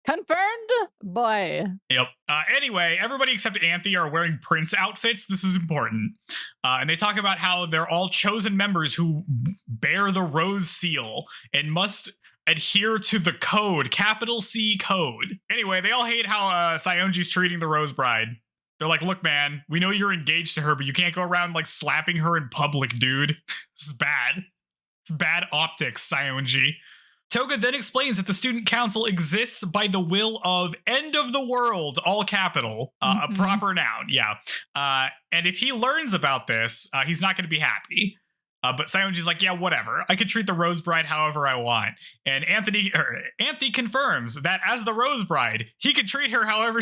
Confirmed, boy. Yep. Anyway, everybody except Anthe are wearing Prince outfits. This is important. And they talk about how they're all chosen members who bear the Rose Seal and must adhere to the code, capital C code. Anyway, they all hate how Saionji's treating the Rose Bride. They're like, look, man, we know you're engaged to her, but you can't go around like slapping her in public, dude. This is bad. It's bad optics, Saionji. Toga then explains that the student council exists by the will of end of the world, all capital, a proper noun. Yeah. And if he learns about this, he's not going to be happy. But Saionji's like, yeah, whatever. I could treat the Rose Bride however I want. And Anthony confirms that as the Rose Bride, he can treat her however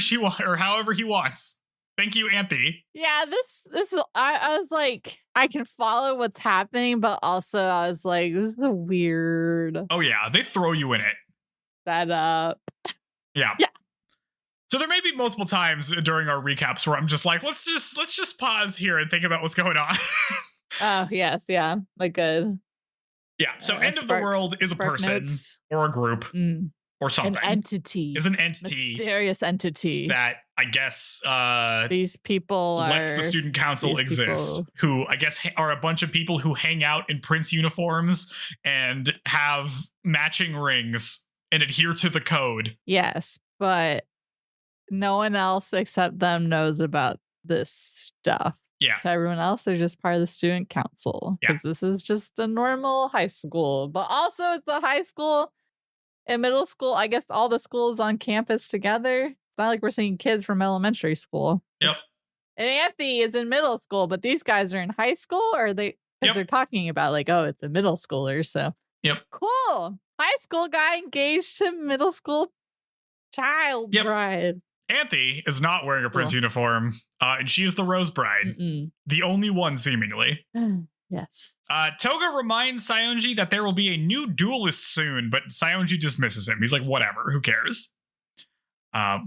however he wants. Thank you, Anthony. Yeah, this is I was like, I can follow what's happening, but also I was like, this is a weird Oh yeah, they throw you in it. setup. Yeah. Yeah. So there may be multiple times during our recaps where I'm just like, let's just pause here and think about what's going on. Oh, yes, yeah. Like good. Yeah. So end of the world is a person or a group or something. An entity. Is an entity. Mysterious entity. That I guess these people lets the student council exist, who I guess are a bunch of people who hang out in prince uniforms and have matching rings and adhere to the code. Yes, but no one else except them knows about this stuff. Yeah. To everyone else, they're just part of the student council. Because this is just a normal high school. But also it's the high school and middle school. I guess all the schools on campus together. It's not like we're seeing kids from elementary school. Yep. And Anthony is in middle school, but these guys are in high school, or they're talking about like, oh, it's a middle schooler. So cool. High school guy engaged to middle school child bride. Anthe is not wearing a prince uniform, and she's the Rose Bride. The only one, seemingly. Yes. Toga reminds Saionji that there will be a new duelist soon, but Saionji dismisses him. He's like, whatever, who cares?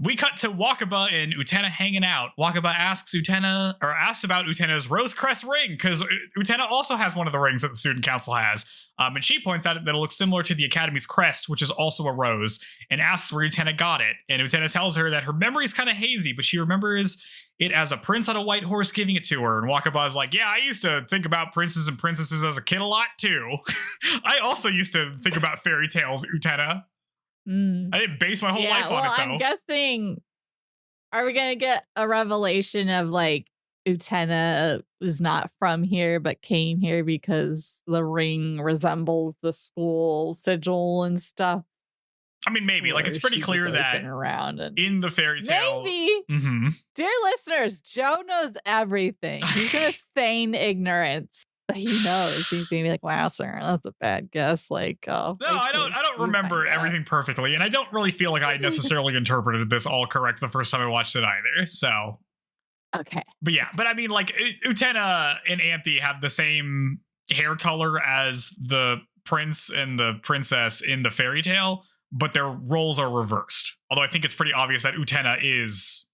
We cut to Wakaba and Utena hanging out. Wakaba asks about Utena's Rose Crest ring, because Utena also has one of the rings that the student council has. And she points out that it looks similar to the Academy's crest, which is also a rose, and asks where Utena got it. And Utena tells her that her memory is kind of hazy, but she remembers it as a prince on a white horse giving it to her. And Wakaba is like, yeah, I used to think about princes and princesses as a kid a lot too. I also used to think about fairy tales, Utena. I didn't base my whole life on it, though. I'm guessing, are we going to get a revelation of like Utena is not from here, but came here because the ring resembles the school sigil and stuff? I mean, maybe. Like, it's pretty clear that in the fairy tale. Maybe. Dear listeners, Joe knows everything. He's going to feign ignorance. He knows. He's gonna be like, "Wow, sir, that's a bad guess." Like, oh, no, I don't remember everything perfectly, and I don't really feel like I necessarily interpreted this all correct the first time I watched it either. So, okay, but yeah, but I mean, like, Utena and Anthe have the same hair color as the prince and the princess in the fairy tale, but their roles are reversed. Although I think it's pretty obvious that Utena is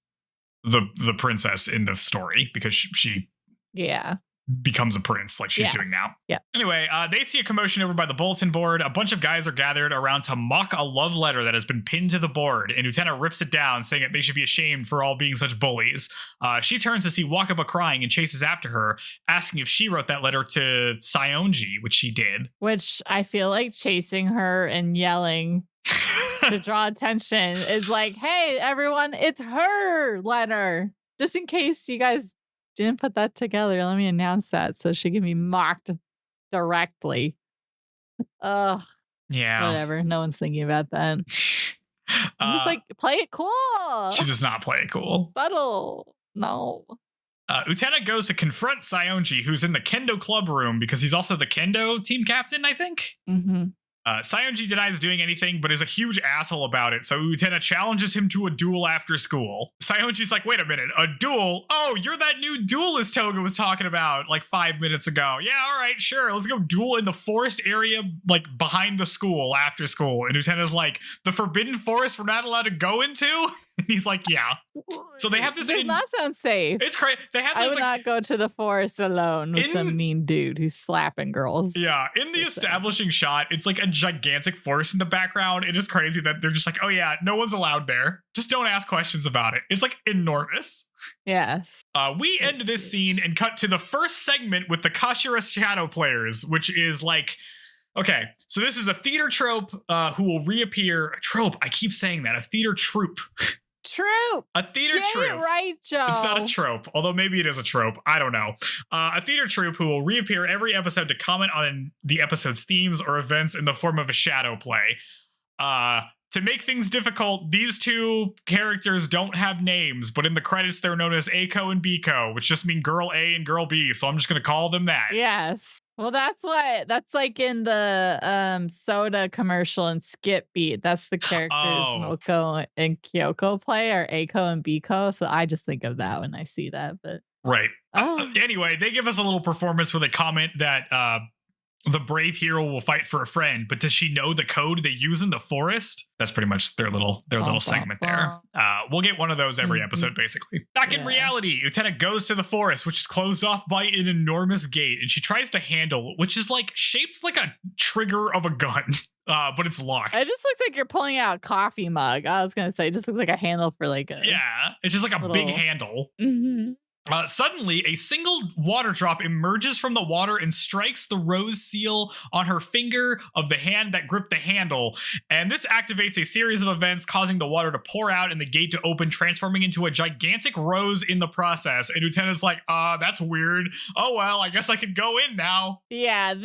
the princess in the story because she becomes a prince like she's doing now. Yeah. Anyway, they see a commotion over by the bulletin board. A bunch of guys are gathered around to mock a love letter that has been pinned to the board, and Utena rips it down, saying that they should be ashamed for all being such bullies. She turns to see Wakaba crying and chases after her, asking if she wrote that letter to Saionji, which she did. Which I feel like chasing her and yelling to draw attention is like, hey, everyone, it's her letter. Just in case you guys didn't put that together, let me announce that so she can be mocked directly. Ugh. Yeah. Whatever. No one's thinking about that. I'm just like, play it cool. She does not play it cool. Subtle. No. Utena goes to confront Saionji, who's in the kendo club room because he's also the kendo team captain, I think. Saionji denies doing anything, but is a huge asshole about it, so Utena challenges him to a duel after school. Saionji's like, wait a minute, a duel? Oh, you're that new duelist Toga was talking about like 5 minutes ago. Yeah, all right, sure, let's go duel in the forest area, like behind the school after school. And Utena's like, the forbidden forest we're not allowed to go into? And he's like, yeah. So they have this. It does not sound safe. It's crazy. They have. I would not go to the forest alone with some mean dude who's slapping girls. Yeah, in the establishing shot, it's like a gigantic forest in the background. It is crazy that they're just like, oh yeah, no one's allowed there. Just don't ask questions about it. It's like enormous. Yes. We end this scene and cut to the first segment with the Kashira Shadow players, which is like. Okay, so this is a theater trope who will reappear. Trope, I keep saying that. A theater troupe. troupe. A theater Get troupe. it right, Joe. It's not a trope, although maybe it is a trope. I don't know. A theater troupe who will reappear every episode to comment on the episode's themes or events in the form of a shadow play. To make things difficult, these two characters don't have names, but in the credits they're known as A-ko and B-ko, which just mean girl A and girl B, so I'm just going to call them that. Yes. Well, that's like in the soda commercial and Skip Beat. That's the characters Milko and Kyoko play, are A-ko and B-ko, so I just think of that when I see that. But right. Anyway, they give us a little performance where they comment that the brave hero will fight for a friend, but does she know the code they use in the forest? That's pretty much their little segment there. We'll get one of those every episode, basically. Back in reality, Utena goes to the forest, which is closed off by an enormous gate, and she tries to handle, which is like shaped like a trigger of a gun, but it's locked. It just looks like you're pulling out a coffee mug. I was gonna say, it just looks like a handle for like a it's just like a big handle. Mm-hmm. Suddenly, a single water drop emerges from the water and strikes the rose seal on her finger of the hand that gripped the handle. And this activates a series of events, causing the water to pour out and the gate to open, transforming into a gigantic rose in the process. And Utena's like, that's weird. Oh, well, I guess I could go in now. Yeah,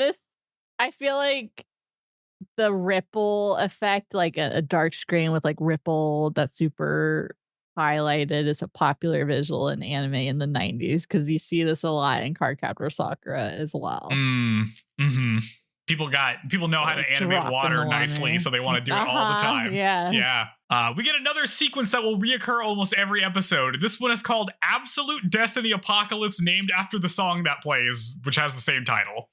I feel like the ripple effect, like a dark screen with like ripple that's super highlighted, is a popular visual in anime in the 90s, because you see this a lot in Cardcaptor Sakura as well. Mm-hmm. People know how to animate water nicely, so they want to do it all the time. Yeah. We get another sequence that will reoccur almost every episode. This one is called Absolute Destiny Apocalypse, named after the song that plays, which has the same title.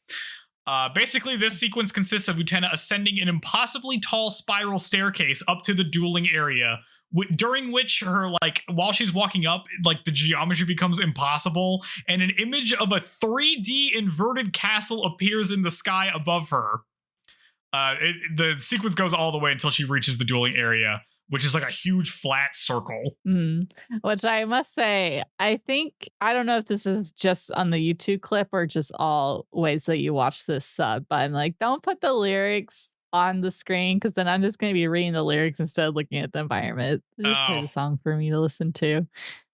Basically, this sequence consists of Utena ascending an impossibly tall spiral staircase up to the dueling area, during which while she's walking up, like the geometry becomes impossible, and an image of a 3D inverted castle appears in the sky above her. The sequence goes all the way until she reaches the dueling area, which is like a huge flat circle. Which I must say, I don't know if this is just on the YouTube clip or just all ways that you watch this sub, but I'm like, don't put the lyrics on the screen, because then I'm just going to be reading the lyrics instead of looking at the environment. Just play the song for me to listen to.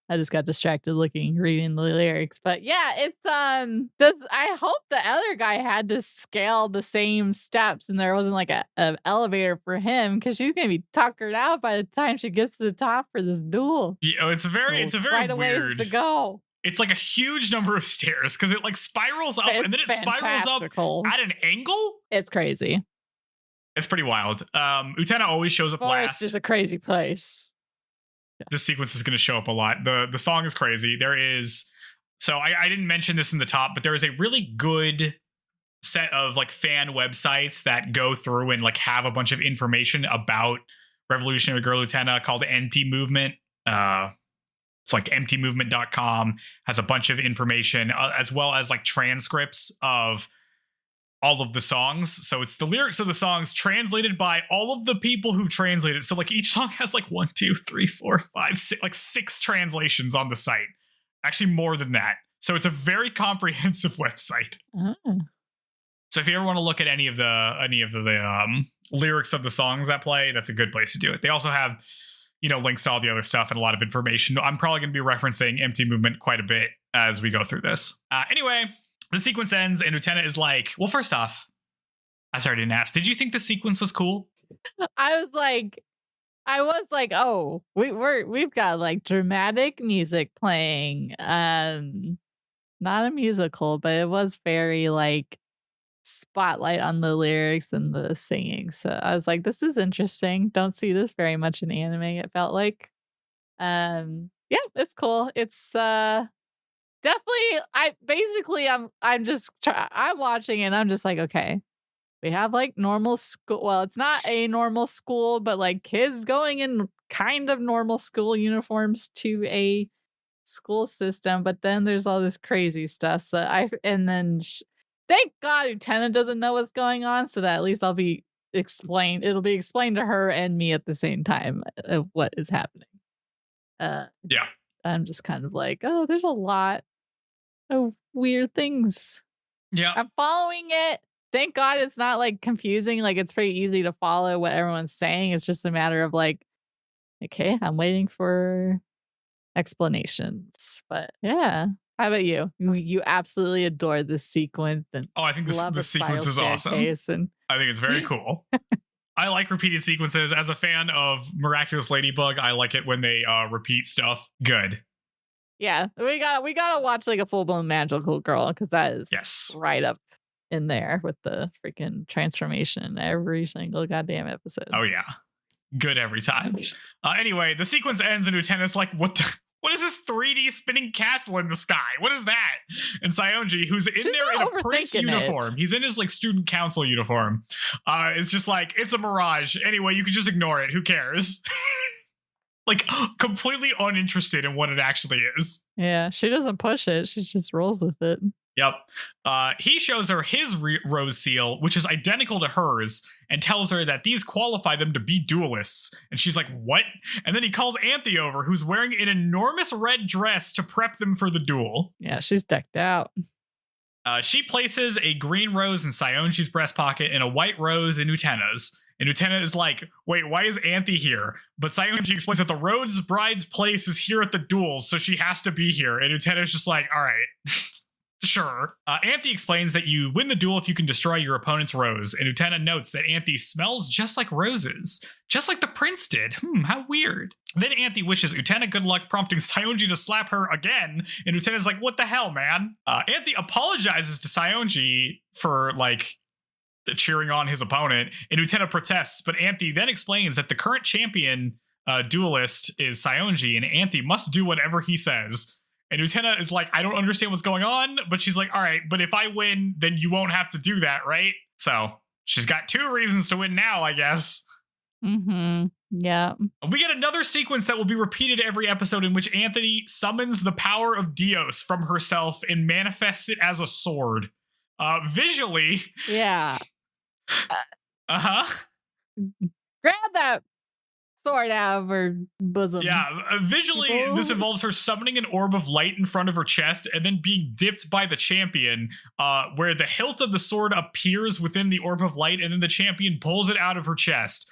I just got distracted reading the lyrics. But yeah, it's I hope the other guy had to scale the same steps and there wasn't like an elevator for him, because she's gonna be tuckered out by the time she gets to the top for this duel. Yeah, it's a very quite a ways to go. It's like a huge number of stairs, because it like spirals up and then it spirals up at an angle. It's crazy. It's pretty wild. Utena always shows up last. Forest is a crazy place. This sequence is going to show up a lot. The song is crazy. I didn't mention this in the top, but there is a really good set of like fan websites that go through and like have a bunch of information about Revolutionary Girl Utena called Empty Movement. It's like emptymovement.com has a bunch of information as well as like transcripts of all of the songs. So it's the lyrics of the songs translated by all of the people who translated. So like each song has like 1, 2, 3, 4, 5, 6, like 6 translations on the site. Actually more than that. So it's a very comprehensive website. So if you ever want to look at any of the lyrics of the songs that play, that's a good place to do it. They also have, links to all the other stuff and a lot of information. I'm probably going to be referencing Empty Movement quite a bit as we go through this. Anyway, the sequence ends and Utena is like, well, first off, I didn't ask. Did you think the sequence was cool? I was like, oh, we've got like dramatic music playing. Not a musical, but it was very like spotlight on the lyrics and the singing. So I was like, this is interesting. Don't see this very much in anime, it felt like. Yeah, it's cool. It's definitely I'm watching and I'm just like, okay, we have like normal school. Well, it's not a normal school, but like kids going in kind of normal school uniforms to a school system. But then there's all this crazy stuff. So thank God Utena doesn't know what's going on, so that at least it'll be explained to her and me at the same time of what is happening. Yeah. I'm just kind of like, oh, there's a lot of weird things. Yeah. I'm following it. Thank God it's not like confusing. Like it's pretty easy to follow what everyone's saying. It's just a matter of like Okay, I'm waiting for explanations. But yeah. How about you? You absolutely adore this sequence and Oh, I think love the the sequence spiral is awesome. staircase and I think it's very cool. I like repeated sequences. As a fan of Miraculous Ladybug, I like it when they repeat stuff. Good. yeah, we gotta watch like a full blown magical girl because that is Yes. right up in there with the freaking transformation every single goddamn episode. Oh yeah. Good every time. Anyway, the sequence ends and Utena's like, what is this 3D spinning castle in the sky? What is that? And Saionji, who's in She's there in not a prince overthinking uniform, he's in his like student council uniform. It's just like, it's a mirage. Anyway, you can just ignore it. Who cares? Like completely uninterested in what it actually is. Yeah, she doesn't push it. She just rolls with it. Yep. He shows her his rose seal, which is identical to hers, and tells her that these qualify them to be duelists. And she's like, what? And then he calls Anthe over, who's wearing an enormous red dress to prep them for the duel. Yeah, she's decked out. She places a green rose in Saionji's breast pocket and a white rose in Utena's. And Utena is like, wait, why is Anthe here? But Saionji explains that the Rose Bride's place is here at the duels, so she has to be here. And Utena's just like, all right. Sure. Anthe explains that you win the duel if you can destroy your opponent's rose, and Utena notes that Anthe smells just like roses, just like the prince did. How weird. Then Anthe wishes Utena good luck, prompting Saionji to slap her again, and Utena's like, what the hell, man? Anthe apologizes to Saionji for, like, cheering on his opponent, and Utena protests, but Anthe then explains that the current champion duelist is Saionji, and Anthe must do whatever he says. And Utena is like, I don't understand what's going on, but she's like, all right, but if I win, then you won't have to do that, right? So she's got 2 reasons to win now, I guess. Mm-hmm. Yeah. We get another sequence that will be repeated every episode in which Anthe summons the power of Dios from herself and manifests it as a sword. Visually. Yeah. Uh-huh. Grab that sword out of her bosom. Yeah, visually, this involves her summoning an orb of light in front of her chest and then being dipped by the champion, where the hilt of the sword appears within the orb of light, and then the champion pulls it out of her chest,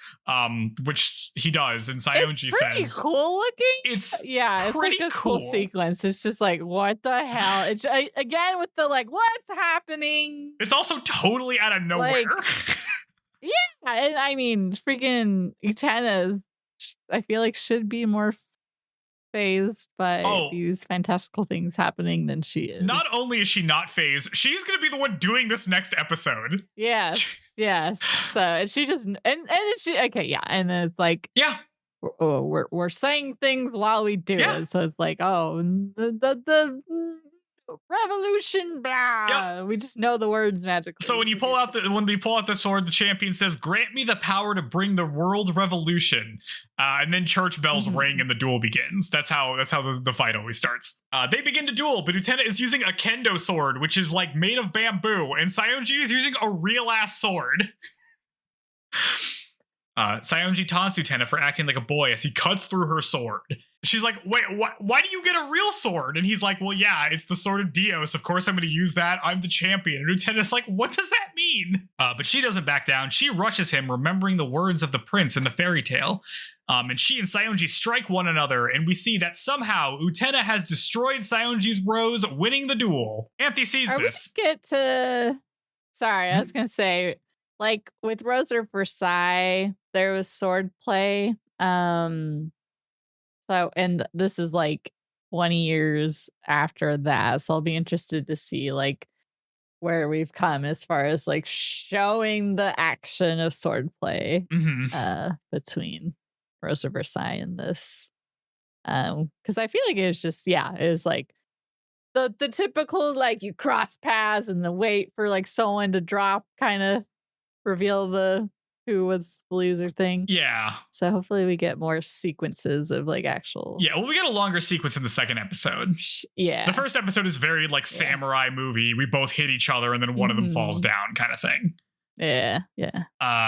which he does, and Saionji it's pretty says, cool looking. It's like a cool sequence. It's just like, what the hell? It's again with the like, what's happening? It's also totally out of nowhere. Like, yeah, and I mean, freaking Utena, I feel like should be more phased by these fantastical things happening than she is. Not only is she not phased, she's gonna be the one doing this next episode. Yes. So and she just and then she and then it's like we're saying things while we do it. So it's like the revolution, blah. Yep. We just know the words magically. So when they pull out the sword, the champion says, "Grant me the power to bring the world revolution." And then church bells ring and the duel begins. That's how the fight always starts. They begin to duel, but Utena is using a kendo sword, which is like made of bamboo, and Saionji is using a real ass sword. Saionji taunts Utena for acting like a boy as he cuts through her sword. She's like, wait, why do you get a real sword? And he's like, well, yeah, it's the sword of Dios. Of course I'm going to use that. I'm the champion. And Utena's like, what does that mean? But she doesn't back down. She rushes him, remembering the words of the prince in the fairy tale. And she and Saionji strike one another, and we see that somehow Utena has destroyed Saionji's rose, winning the duel. Anthe sees this. I was going to say, like with Rose of Versailles, there was sword play. So, and this is like 20 years after that. So I'll be interested to see like where we've come as far as like showing the action of sword play between Rose of Versailles and this. Because I feel like it was just, it was like the typical like you cross paths and then wait for like someone to drop, kind of reveal who was the loser thing. Yeah. So hopefully we get more sequences of like actual. Yeah, well, we get a longer sequence in the second episode. Yeah. The first episode is very like samurai movie. We both hit each other and then one of them falls down kind of thing. Yeah.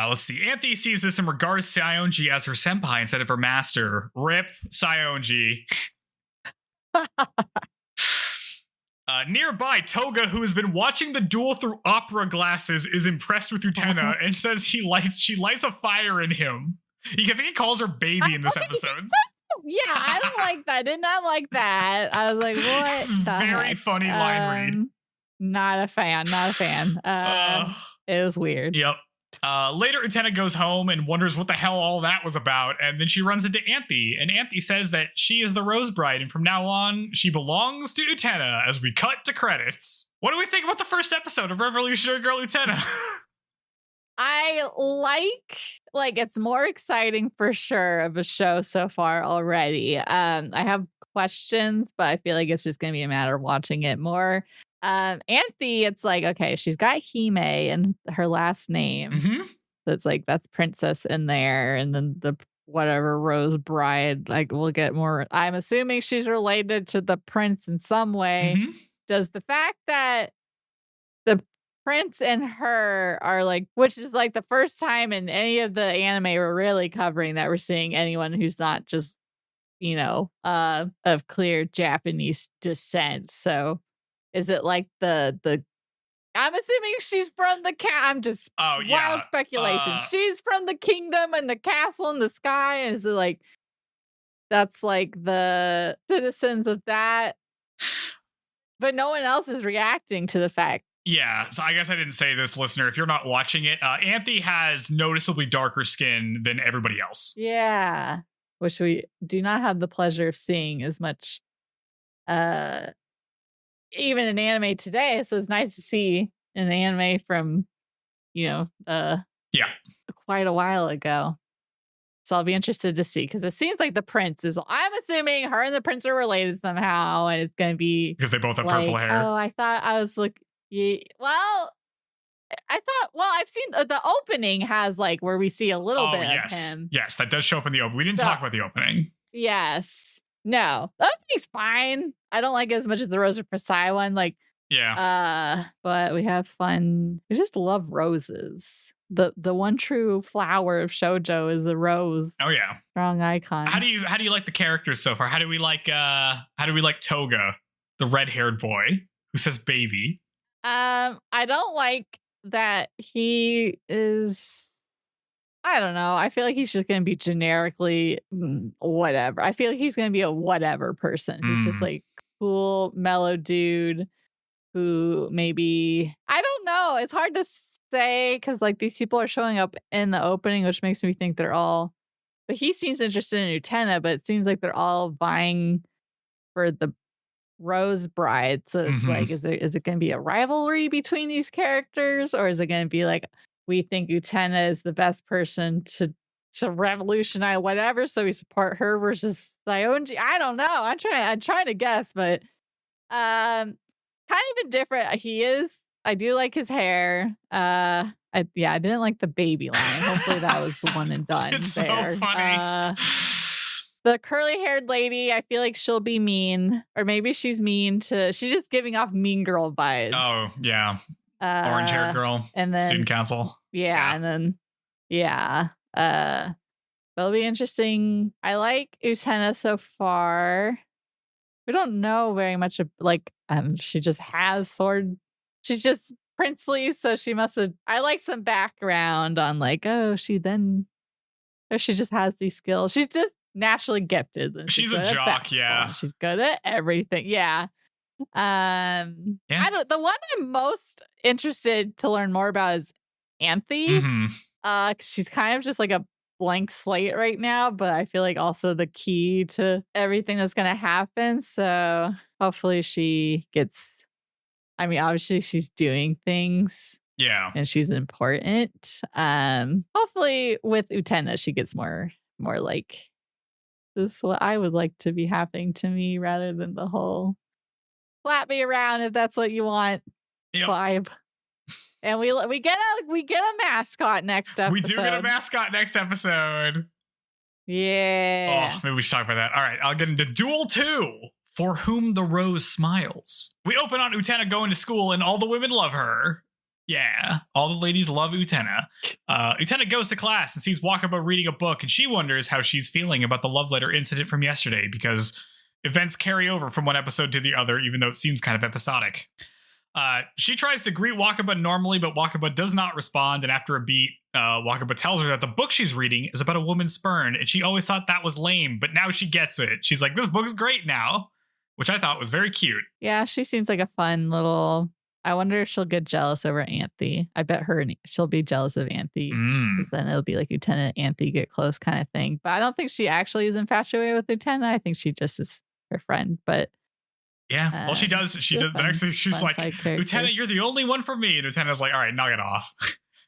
Let's see. Anthe sees this and regards Saionji as her senpai instead of her master. Rip Saionji. Nearby, Toga, who has been watching the duel through opera glasses, is impressed with Utena and says she lights a fire in him. You think he calls her baby in this episode? Yeah, I don't like that. Did not like that. I was like, what the Very heck? funny line read. Not a fan. It was weird. Yep. Later, Utena goes home and wonders what the hell all that was about, and then she runs into Anthe, and Anthe says that she is the Rose Bride, and from now on, she belongs to Utena, as we cut to credits. What do we think about the first episode of Revolutionary Girl Utena? I like it's more exciting for sure of a show so far already. I have questions, but I feel like it's just gonna be a matter of watching it more. Anthe, it's like, okay, she's got Hime in her last name. Mm-hmm. So it's like that's princess in there, and then the whatever Rose Bride, like we'll get more. I'm assuming she's related to the prince in some way. Mm-hmm. Does the fact that the prince and her are like, which is like the first time in any of the anime we're really covering that we're seeing anyone who's not just, of clear Japanese descent. So is it like the I'm assuming she's from the I'm just wild speculation. She's from the kingdom and the castle in the sky. Is it like that's like the citizens of that? But no one else is reacting to the fact. Yeah, so I guess I didn't say this, listener. If you're not watching it, Anthe has noticeably darker skin than everybody else. Yeah, which we do not have the pleasure of seeing as much, even in anime today. So it's nice to see an anime from, quite a while ago. So I'll be interested to see, because it seems like the prince is, I'm assuming her and the prince are related somehow, and it's going to be because they both have like, purple hair. Oh, I thought I was like, yeah, I've seen the opening has like where we see a little bit of him. Yes, that does show up in the opening. We didn't talk about the opening. Yes. No, the opening's fine. I don't like it as much as the Rose of Versailles one. Like, but we have fun. We just love roses. The one true flower of shoujo is the rose. Oh yeah, strong icon. How do you like the characters so far? How do we like Toga, the red-haired boy who says baby? I don't like that he is. I don't know. I feel like he's just going to be generically whatever. I feel like he's going to be a whatever person. He's just like cool, mellow dude who maybe, I don't know. It's hard to say because like these people are showing up in the opening, which makes me think they're all, but he seems interested in Utena, but it seems like they're all vying for the Rose Bride. So it's like, is it going to be a rivalry between these characters, or is it going to be like, we think Utena is the best person to revolutionize whatever, so we support her versus Saionji? I don't know. I'm trying to guess, but kind of indifferent he is. I do like his hair. I didn't like the baby line. Hopefully that was the one and done. It's there. so funny. The curly-haired lady, I feel like she'll be mean, or maybe she's mean to. She's just giving off mean girl vibes. Oh yeah, orange-haired girl, and then student council. Yeah, and then it'll be interesting. I like Utena so far. We don't know very much of she just has sword. She's just princely, so she must have. I like some background on she just has these skills. She's just naturally gifted. She's a jock, yeah. She's good at everything, yeah. The one I'm most interested to learn more about is Anthe. She's kind of just like a blank slate right now, but I feel like also the key to everything that's going to happen. So hopefully she gets. I mean, obviously she's doing things. Yeah, and she's important. Hopefully with Utena she gets more like, this is what I would like to be happening to me, rather than the whole slap me around if that's what you want vibe. And we get a mascot next episode. We do get a mascot next episode. Yeah. Oh, maybe we should talk about that. All right, I'll get into Duel 2. For Whom the Rose Smiles. We open on Utena going to school and all the women love her. Yeah, all the ladies love Utena. Utena goes to class and sees Wakaba reading a book, and she wonders how she's feeling about the love letter incident from yesterday, because events carry over from one episode to the other, even though it seems kind of episodic. She tries to greet Wakaba normally, but Wakaba does not respond. And after a beat, Wakaba tells her that the book she's reading is about a woman's sperm, and she always thought that was lame, but now she gets it. She's like, this book is great now, which I thought was very cute. Yeah, she seems like a fun little... I wonder if she'll get jealous over Anthe. I bet she'll be jealous of Anthe. Then it'll be like Lieutenant Anthe get close kind of thing. But I don't think she actually is infatuated with Lieutenant. I think she just is her friend. But yeah, well, she does. The next thing she's like, Lieutenant, you're the only one for me. And Lieutenant's like, all right, knock it off.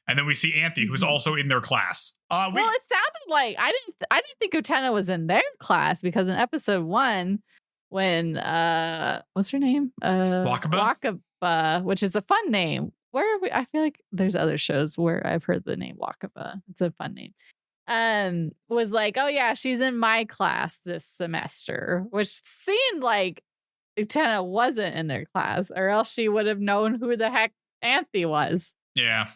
And then we see Anthe, who's also in their class. Well, it sounded like I didn't think Utena was in their class, because in episode 1, when what's her name? Wakaba, which is a fun name. Where are we? I feel like there's other shows where I've heard the name Wakaba. It's a fun name. Was like, oh yeah, she's in my class this semester, which seemed like Utena wasn't in their class, or else she would have known who the heck Anthe was. Yeah.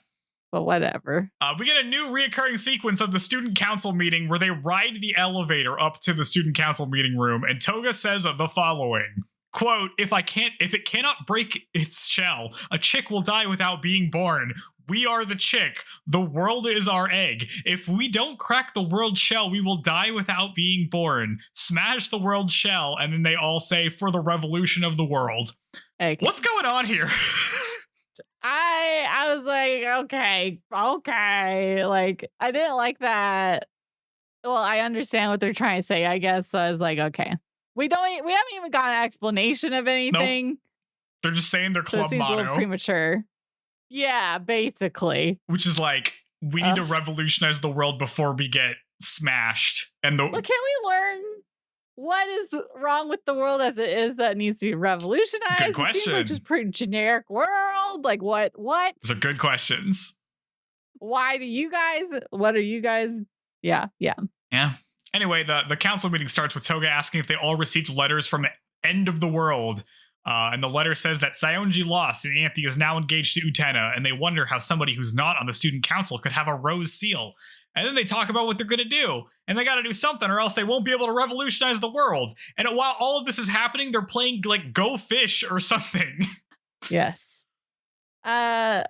But whatever. We get a new reoccurring sequence of the student council meeting where they ride the elevator up to the student council meeting room, and Toga says the following. Quote, if it cannot break its shell, a chick will die without being born. We are the chick. The world is our egg. If we don't crack the world shell, we will die without being born. Smash the world shell. And then they all say, for the revolution of the world. Okay. What's going on here? I was like, okay. Like, I didn't like that. Well, I understand what they're trying to say, I guess. So I was like, okay. We haven't even got an explanation of anything. Nope. They're just saying their club so it seems motto. A little premature. Yeah, basically. Which is like, we need to revolutionize the world before we get smashed. And well, can we learn what is wrong with the world as it is that needs to be revolutionized? Good question. It seems like just pretty generic world. Like what? Those are good questions. What are you guys? Yeah. Anyway, the council meeting starts with Toga asking if they all received letters from End of the World. And the letter says that Saionji lost and Anthe is now engaged to Utena, and they wonder how somebody who's not on the student council could have a rose seal. And then they talk about what they're going to do. And they got to do something or else they won't be able to revolutionize the world. And while all of this is happening, they're playing like Go Fish or something. Yes. I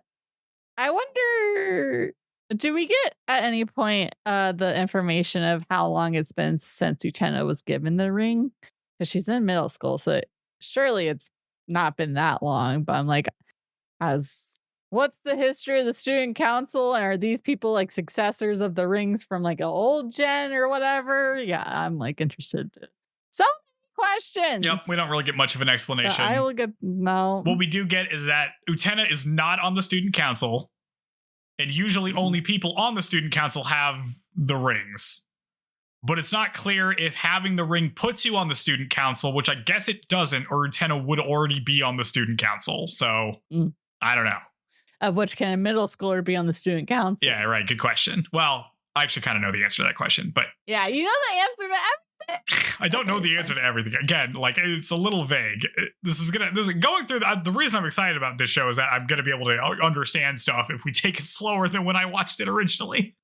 wonder... Do we get at any point the information of how long it's been since Utena was given the ring? Because she's in middle school, so surely it's not been that long. But I'm like, what's the history of the student council? And are these people like successors of the rings from like an old gen or whatever? Yeah, I'm like interested. So many questions. Yep, we don't really get much of an explanation. I will get no. What we do get is that Utena is not on the student council. And usually only people on the student council have the rings. But it's not clear if having the ring puts you on the student council, which I guess it doesn't, or Utena would already be on the student council. So, I don't know. Of which can a middle schooler be on the student council? Yeah, right. Good question. Well, I actually kind of know the answer to that question, but... Yeah, you know the answer to everything. I don't know the answer to everything. Again, like, it's a little vague. This is going through the reason I'm excited about this show is that I'm going to be able to understand stuff if we take it slower than when I watched it originally.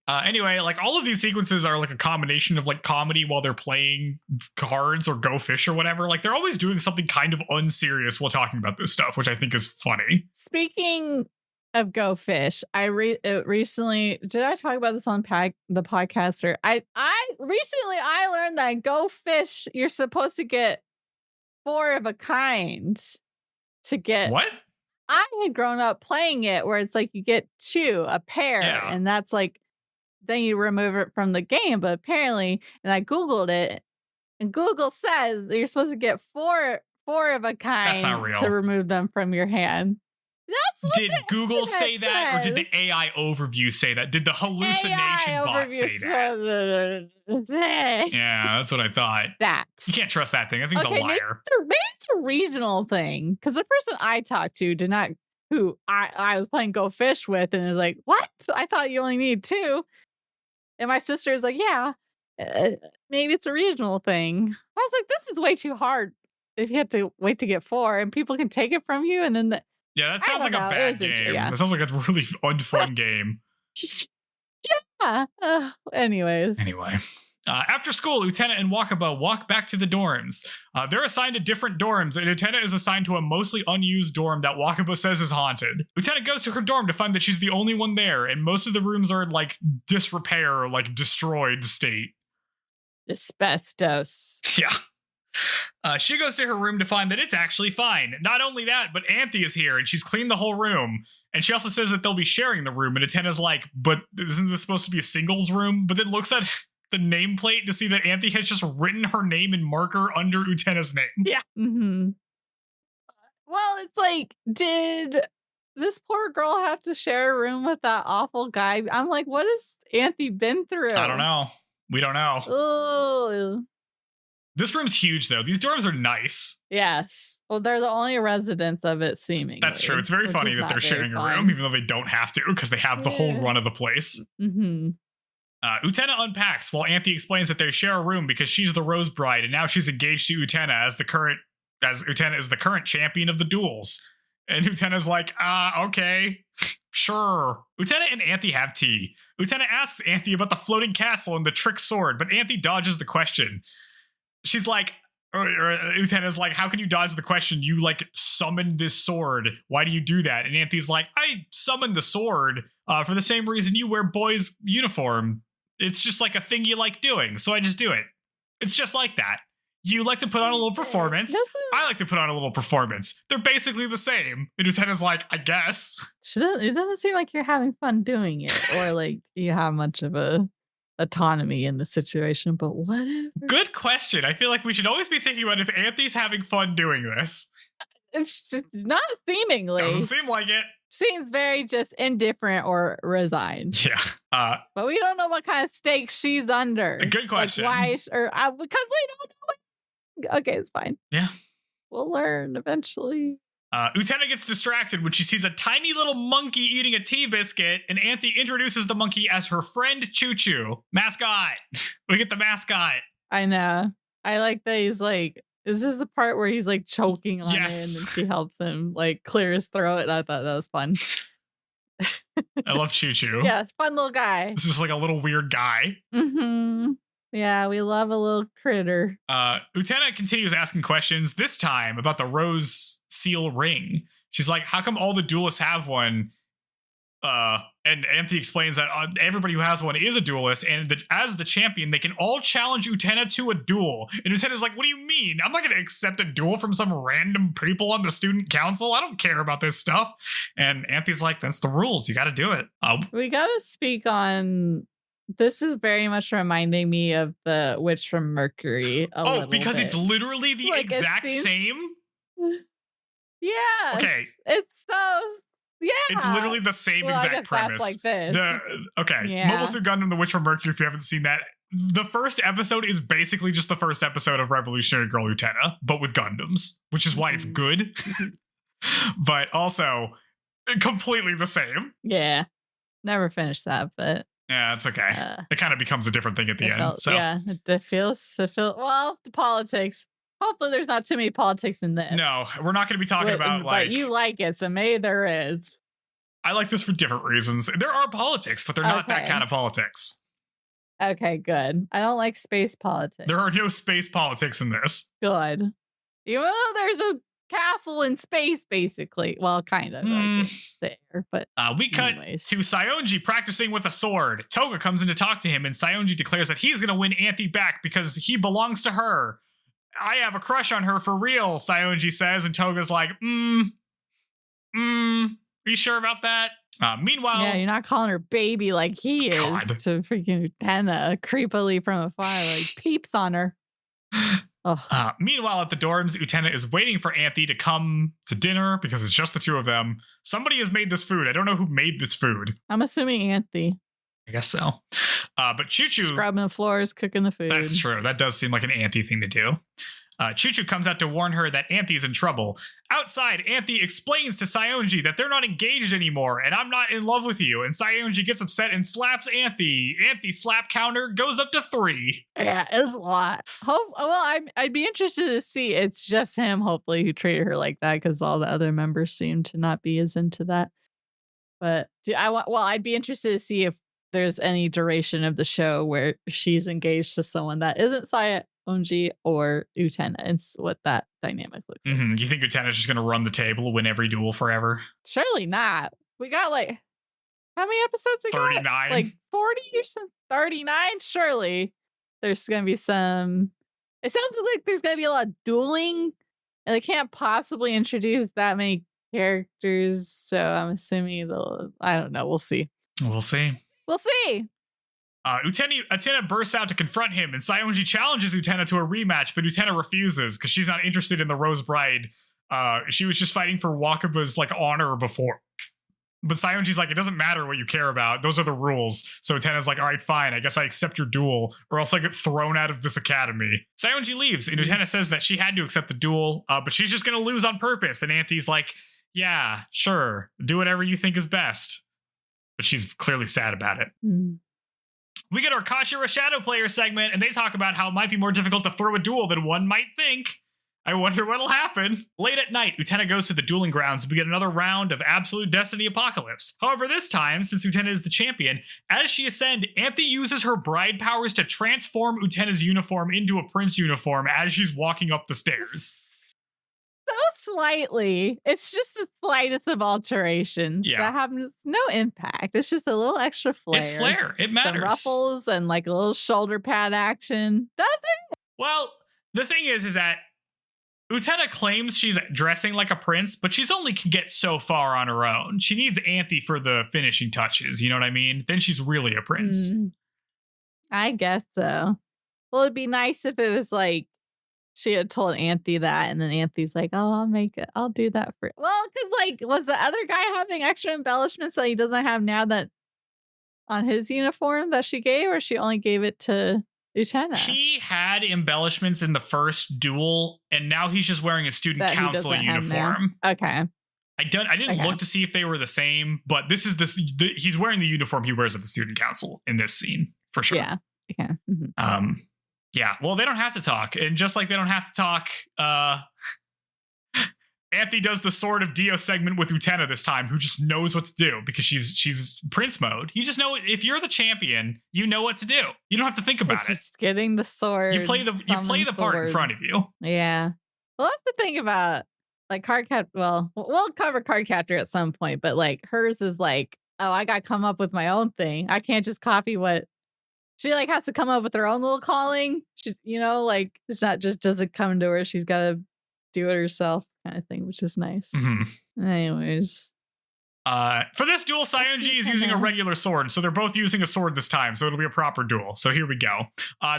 Anyway, like all of these sequences are like a combination of like comedy while they're playing cards or Go Fish or whatever. Like they're always doing something kind of unserious while talking about this stuff, which I think is funny. Speaking of Go Fish, I recently did I talk about this on the podcast, or I recently learned that Go Fish you're supposed to get 4 of a kind to get. What? I had grown up playing it where it's like you get 2 a pair, and that's like then you remove it from the game. But apparently, and I googled it, and Google says that you're supposed to get 4 of a kind. That's not real. To remove them from your hand. That's what did Google say that, or did the AI overview say that? Did the hallucination bot say that? Yeah, that's what I thought. That you can't trust that thing. I think it's a liar. Maybe it's a regional thing, because the person I talked to did not. Who I was playing Go Fish with, and is like, what? So I thought you only need 2, and my sister is like, yeah, maybe it's a regional thing. I was like, this is way too hard. If you have to wait to get 4, and people can take it from you, and then yeah, that sounds like a bad game. That sounds like a really unfun game. Yeah. Anyway. After school, Utena and Wakaba walk back to the dorms. They're assigned to different dorms, and Utena is assigned to a mostly unused dorm that Wakaba says is haunted. Utena goes to her dorm to find that she's the only one there, and most of the rooms are in like disrepair, like destroyed state. Asbestos. Yeah. She goes to her room to find that it's actually fine. Not only that, but Anthe is here, and she's cleaned the whole room. And she also says that they'll be sharing the room, and Utena's like, but isn't this supposed to be a singles room? But then looks at the nameplate to see that Anthe has just written her name in marker under Utena's name. Yeah. Mm-hmm. Well, it's like, did this poor girl have to share a room with that awful guy? I'm like, what has Anthe been through? I don't know. We don't know. Oh. This room's huge, though. These dorms are nice. Yes. Well, they're the only residents of it, seemingly. That's true. It's very funny that they're sharing a room, even though they don't have to, because they have the whole run of the place. Mm-hmm. Utena unpacks while Anthe explains that they share a room because she's the Rose Bride, and now she's engaged to Utena as Utena is the current champion of the duels. And Utena's like, okay, sure. Utena and Anthe have tea. Utena asks Anthe about the floating castle and the trick sword, but Anthe dodges the question. She's like, or Utena's like, how can you dodge the question? You like summoned this sword. Why do you do that? And Anthe's like, I summoned the sword for the same reason you wear boys' uniform. It's just like a thing you like doing, so I just do it. It's just like that. You like to put on a little performance. I like to put on a little performance. They're basically the same. And Utena's like, I guess. It doesn't seem like you're having fun doing it, or like you have much of a autonomy in the situation, but whatever. Good question. I feel like we should always be thinking about if Anthe's having fun doing this. It's not seemingly. Doesn't seem like it. Seems very just indifferent or resigned. Yeah. But we don't know what kind of stakes she's under. A good question. Like why? Because we don't know. Okay, it's fine. Yeah. We'll learn eventually. Utena gets distracted when she sees a tiny little monkey eating a tea biscuit, and Anthe introduces the monkey as her friend Choo Choo. Mascot. We get the mascot. I know. I like that he's like, this is the part where he's like choking on it, and then she helps him like clear his throat, and I thought that was fun. I love Choo Choo. Yeah, fun little guy. This is like a little weird guy. Mm-hmm. Yeah, we love a little critter. Utena continues asking questions, this time about the rose seal ring. She's like, how come all the duelists have one? And Anthe explains that everybody who has one is a duelist, and as the champion, they can all challenge Utena to a duel. And Utena's like, what do you mean? I'm not going to accept a duel from some random people on the student council. I don't care about this stuff. And Anthe's like, that's the rules. You got to do it. We got to speak on... This is very much reminding me of the Witch from Mercury. Because it's literally the like exact same? Yeah. Okay. It's so... Yeah. It's literally the same exact premise. That's like this. Mobile Suit Gundam, The Witch from Mercury, if you haven't seen that. The first episode is basically just the first episode of Revolutionary Girl Utena, but with Gundams, which is why it's good. But also, completely the same. Yeah. Never finished that, but... Yeah, it's okay. It kind of becomes a different thing at the end. Yeah, it feels... Well, the politics... Hopefully there's not too many politics in this. No, we're not going to be talking about like... But you like it, so maybe there is. I like this for different reasons. There are politics, but they're not that kind of politics. Okay, good. I don't like space politics. There are no space politics in this. Good. Even though there's a castle in space, basically. Well, kind of like there, but we cut to Saionji practicing with a sword. Toga comes in to talk to him, and Saionji declares that he's going to win Anthe back because he belongs to her. I have a crush on her for real, Saionji says, and Toga's like, are you sure about that? Meanwhile... Yeah, you're not calling her baby like he is to freaking Utena creepily from afar, like peeps on her. Meanwhile, at the dorms, Utena is waiting for Anthe to come to dinner because it's just the two of them. Somebody has made this food. I don't know who made this food. I'm assuming Anthe. I guess so. But Choo Choo... Scrubbing the floors, cooking the food. That's true. That does seem like an Anthe thing to do. Choo Choo comes out to warn her that Anthe's in trouble. Outside, Anthe explains to Saionji that they're not engaged anymore, and I'm not in love with you. And Saionji gets upset and slaps Anthe. Anthe's slap counter goes up to 3. Yeah, it's a lot. I'd be interested to see. It's just him, hopefully, who treated her like that, because all the other members seem to not be as into that. But I'd be interested to see if there's any duration of the show where she's engaged to someone that isn't Saionji or Utena. It's what that dynamic looks like. You think Utena's just going to run the table, win every duel forever? Surely not. We got like, how many episodes we 39. got? Like 40 or some 39? Surely there's going to be some. It sounds like there's going to be a lot of dueling, and they can't possibly introduce that many characters. So I'm assuming I don't know. We'll see. We'll see. We'll see. Utena bursts out to confront him, and Saionji challenges Utena to a rematch, but Utena refuses because she's not interested in the Rose Bride. She was just fighting for Wakaba's like honor before. But Saionji's like, it doesn't matter what you care about. Those are the rules. So Utena's like, all right, fine. I guess I accept your duel, or else I get thrown out of this academy. Saionji leaves, and Utena says that she had to accept the duel, but she's just going to lose on purpose. And Anthy's like, yeah, sure. Do whatever you think is best. But she's clearly sad about it. We get our Kashira Shadow Player segment, and they talk about how it might be more difficult to throw a duel than one might think. I wonder what'll happen. Late at night, Utena goes to the dueling grounds and we get another round of Absolute Destiny Apocalypse. However, this time, since Utena is the champion, as she ascends, Anthy uses her bride powers to transform Utena's uniform into a prince uniform as she's walking up the stairs. So slightly. It's just the slightest of alterations. Yeah. That have no impact. It's just a little extra flair. It's flair. It matters. Some ruffles and like a little shoulder pad action. Does it? Well, the thing is that Utena claims she's dressing like a prince, but she's only can get so far on her own. She needs Anthy for the finishing touches, you know what I mean? Then she's really a prince. I guess so. Well, it'd be nice if it was like she had told Anthy that, and then Anthy's like, oh, I'll do that for you. Well, because like, was the other guy having extra embellishments that he doesn't have now that on his uniform that she gave, or she only gave it to Utena? He had embellishments in the first duel, and now he's just wearing a student council uniform. Okay. I didn't look to see if they were the same, but this is he's wearing the uniform he wears at the student council in this scene for sure. Yeah. Okay. Yeah. Well, they don't have to talk, and just like they don't have to talk, Anthy does the Sword of Dio segment with Utena this time, who just knows what to do because she's prince mode. You just know if you're the champion, you know what to do. You don't have to think about it. Just getting the sword. You play the part in front of you. Yeah. Well, that's the thing about like Cardcaptor. Well, we'll cover Cardcaptor at some point, but like hers is like, oh, I got to come up with my own thing. I can't just copy what she like has to come up with her own little calling. She, like it's not just doesn't come to her. She's got to do it herself. Kind of thing, which is nice. Anyways, for this duel, Saionji is using a regular sword, so they're both using a sword this time, so it'll be a proper duel. So here we go.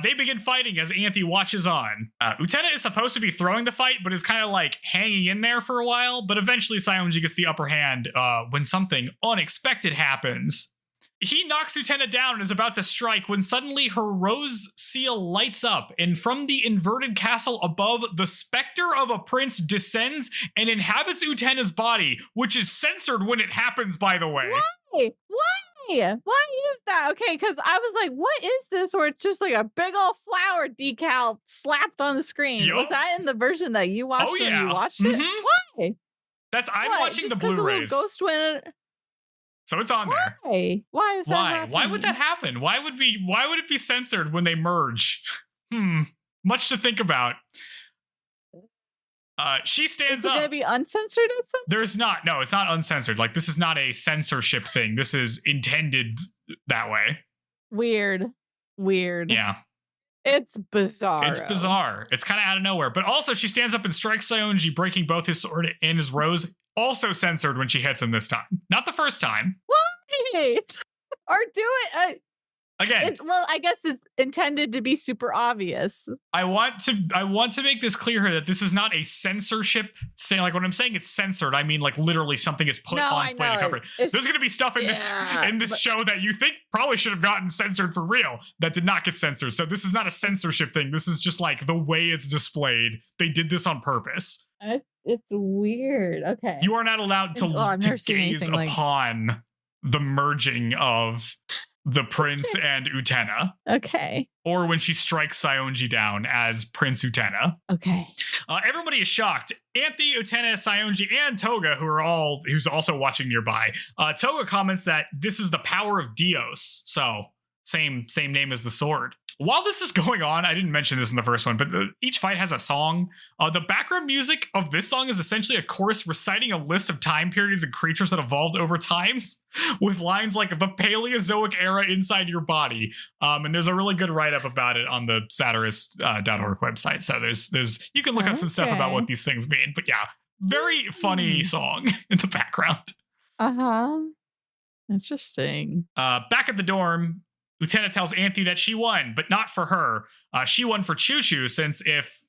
They begin fighting as Anthy watches on. Utena is supposed to be throwing the fight, but is kind of like hanging in there for a while. But eventually, Saionji gets the upper hand when something unexpected happens. He knocks Utena down and is about to strike when suddenly her rose seal lights up, and from the inverted castle above, the specter of a prince descends and inhabits Utena's body, which is censored when it happens, by the way. Why? Why is that? Okay, because I was like, what is this? Or it's just like a big old flower decal slapped on the screen. Yep. Was that in the version that you watched when you watched it? Why? I'm watching just the Blu-rays. Ghost went. So it's on there. Why is that happening? Why would that happen? Why would it be censored when they merge? Much to think about. She stands up. Is it going to be uncensored at some? There's not. No, it's not uncensored. Like, this is not a censorship thing. This is intended that way. Weird. Yeah. It's bizarre. It's bizarre. It's kind of out of nowhere. But also, she stands up and strikes Saionji, breaking both his sword and his rose. Also censored when she hits him this time. Not the first time. Why? Or do it again. Well, I guess it's intended to be super obvious. I want to make this clear here that this is not a censorship thing. Like when I'm saying it's censored, I mean like literally something is put on display to cover it. There's going to be stuff in this show that you think probably should have gotten censored for real that did not get censored. So this is not a censorship thing. This is just like the way it's displayed. They did this on purpose. It's weird. Okay. You are not allowed to gaze upon the merging of the prince and Utena. Okay. Or when she strikes Saionji down as Prince Utena. Okay. Everybody is shocked. Anthy, Utena, Saionji, and Toga, who's also watching nearby. Toga comments that this is the power of Dios. So same name as the sword. While this is going on, I didn't mention this in the first one, but each fight has a song. The background music of this song is essentially a chorus reciting a list of time periods and creatures that evolved over times, with lines like the Paleozoic era inside your body. And there's a really good write-up about it on the satirist.org website. So there's you can look up some stuff about what these things mean. But yeah, very funny song in the background. Interesting. Back at the dorm, Utena tells Anthy that she won, but not for her. She won for Choo-Choo, since if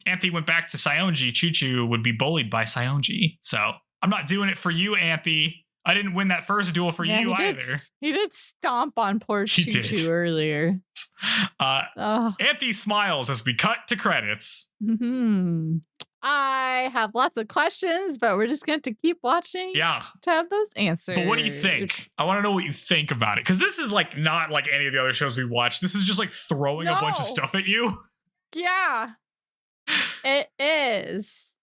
Anthy went back to Saionji, Choo-Choo would be bullied by Saionji. So I'm not doing it for you, Anthy. I didn't win that first duel for you either. He did stomp on poor Choo-Choo earlier. Anthy smiles as we cut to credits. I have lots of questions, but we're just going to keep watching to have those answers. But what do you think? I want to know what you think about it, because this is like not like any of the other shows we watch. This is just like throwing a bunch of stuff at you. Yeah, it is.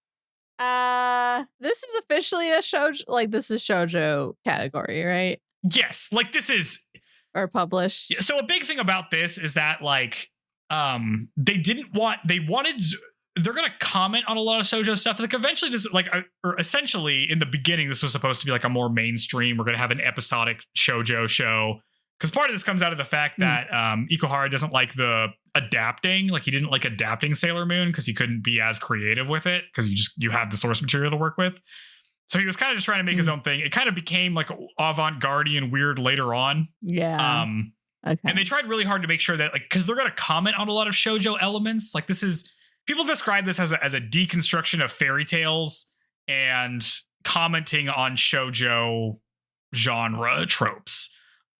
This is officially a shoujo, like this is shoujo category, right? Yes, like this is or published. Yeah, so a big thing about this is that like they're going to comment on a lot of shoujo stuff. Like eventually this like or essentially in the beginning this was supposed to be like a more mainstream, we're going to have an episodic shoujo show, because part of this comes out of the fact that Ikuhara doesn't like the adapting. Like he didn't like adapting Sailor Moon because he couldn't be as creative with it, because you have the source material to work with. So he was kind of just trying to make his own thing. It kind of became like avant-garde and weird later on. Yeah. And they tried really hard to make sure that, like, because they're going to comment on a lot of shoujo elements. Like this is, people describe this as a deconstruction of fairy tales and commenting on shoujo genre tropes.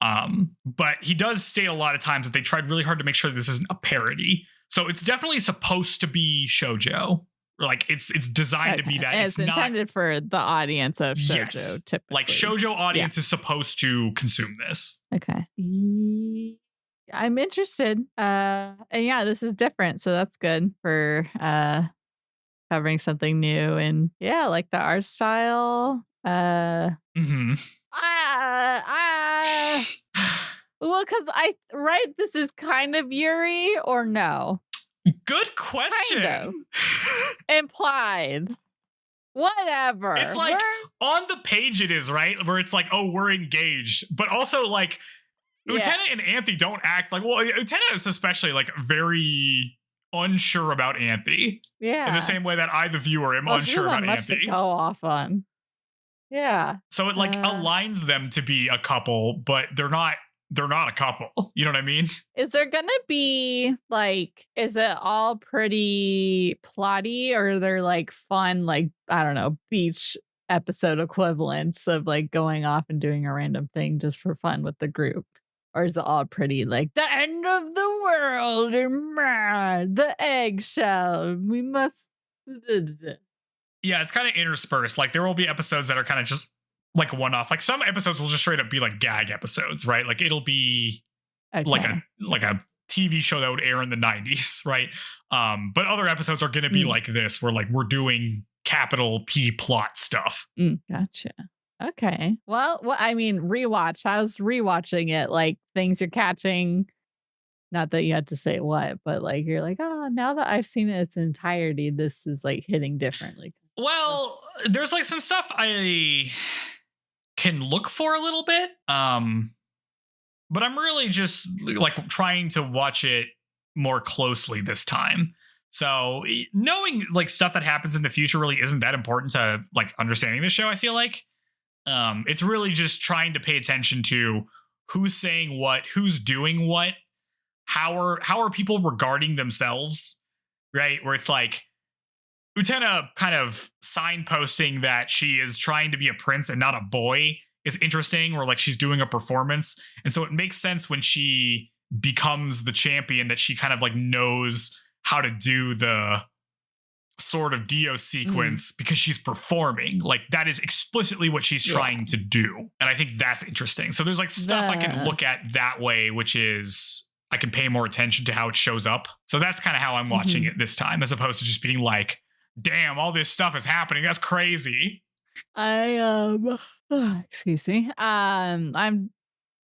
But he does state a lot of times that they tried really hard to make sure that this isn't a parody. So it's definitely supposed to be shoujo. Like it's designed to be that. And it's intended for the audience of shoujo, typically. Like shoujo audience is supposed to consume this. Okay. I'm interested. And yeah, this is different, so that's good for covering something new. And yeah, like the art style. Well, because this is kind of Yuri, or no? Good question. Kind of. Implied. Whatever. It's like on the page it is, right? Where it's like, oh, we're engaged. But also like Utena and Anthy don't act like, well, Utena is especially like very unsure about Anthy. Yeah. In the same way that I, the viewer, am unsure about Anthy. To go off on. Yeah. So it like aligns them to be a couple, but they're not a couple. You know what I mean? Is there gonna be like, is it all pretty plotty, or are there like fun, like, I don't know, beach episode equivalents of like going off and doing a random thing just for fun with the group? Or is it all pretty like the end of the world, or the eggshell, we must. Yeah, it's kind of interspersed. Like there will be episodes that are kind of just like one-off. Like some episodes will just straight up be like gag episodes, right? Like it'll be like a TV show that would air in the 90s, right? But other episodes are going to be like this, where like we're doing capital P plot stuff. Gotcha. Okay. Well, I mean, rewatch. How's rewatching it? Like things you're catching. Not that you had to say what, but like you're like, oh, now that I've seen it its entirety, this is like hitting differently. Well, there's like some stuff I can look for a little bit, but I'm really just like trying to watch it more closely this time. So knowing like stuff that happens in the future really isn't that important to like understanding the show. I feel like it's really just trying to pay attention to who's saying what, who's doing what, how are people regarding themselves, right? Where it's like Utena kind of signposting that she is trying to be a prince and not a boy is interesting, or like she's doing a performance. And so it makes sense when she becomes the champion that she kind of like knows how to do the sort of Dio sequence because she's performing. Like that is explicitly what she's trying to do. And I think that's interesting. So there's like stuff I can look at that way, which is I can pay more attention to how it shows up. So that's kind of how I'm watching it this time, as opposed to just being like, damn, all this stuff is happening. That's crazy. Excuse me. I'm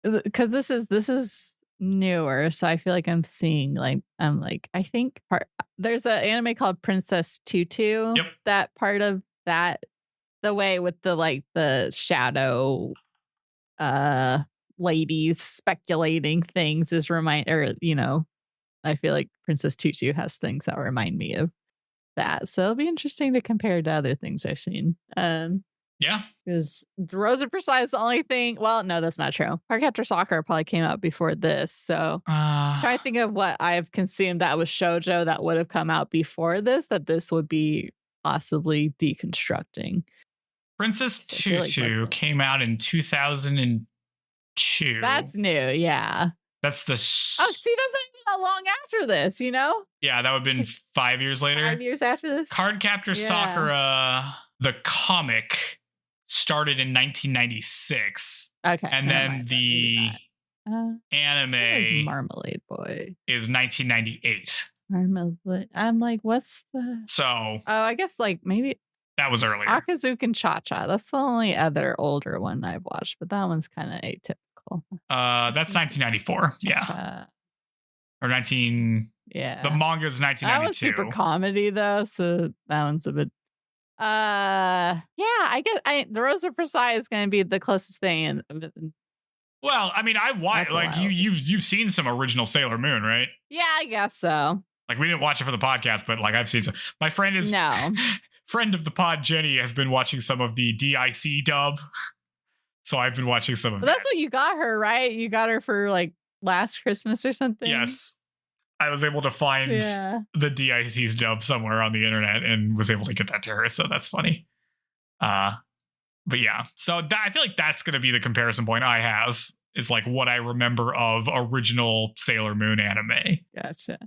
because this is newer, so I feel like I'm seeing like I think there's an anime called Princess Tutu. Yep. That part of that, the way with the shadow ladies speculating things is I feel like Princess Tutu has things that remind me of that. So it'll be interesting to compare to other things I've seen. Yeah. Because Rosa Precise is the only thing. Well, no, that's not true. Cardcaptor Sakura probably came out before this. So try to think of what I've consumed that was shoujo that would have come out before this, that this would be possibly deconstructing. Princess Tutu came out in 2002. That's new, yeah. That's the... see, that's not even that long after this, you know? Yeah, that would have been 5 years later. 5 years after this? Cardcaptor Sakura, the comic, started in 1996. Okay. And then the anime... Marmalade Boy. ...is 1998. Marmalade. I'm like, what's the... So... Oh, I guess like maybe... That was earlier. Akazuken Cha-Cha. That's the only other older one I've watched, but that one's kind of atypical. That's 1994. Cha-cha. Yeah. Or 19... Yeah. The manga's 1992. That one's super comedy, though, so that one's a bit... yeah, I guess the Rosa Precise is going to be the closest thing. Well, I mean, I watched... Like, you've seen some original Sailor Moon, right? Yeah, I guess so. Like, we didn't watch it for the podcast, but, like, I've seen some. My friend is... No. Friend of the pod, Jenny, has been watching some of the DIC dub. So I've been watching some of that. That's what you got her, right? You got her for like last Christmas or something? Yes. I was able to find the DIC's dub somewhere on the internet and was able to get that to her. So that's funny. But yeah. So I feel like that's going to be the comparison point I have, is like what I remember of original Sailor Moon anime. Gotcha.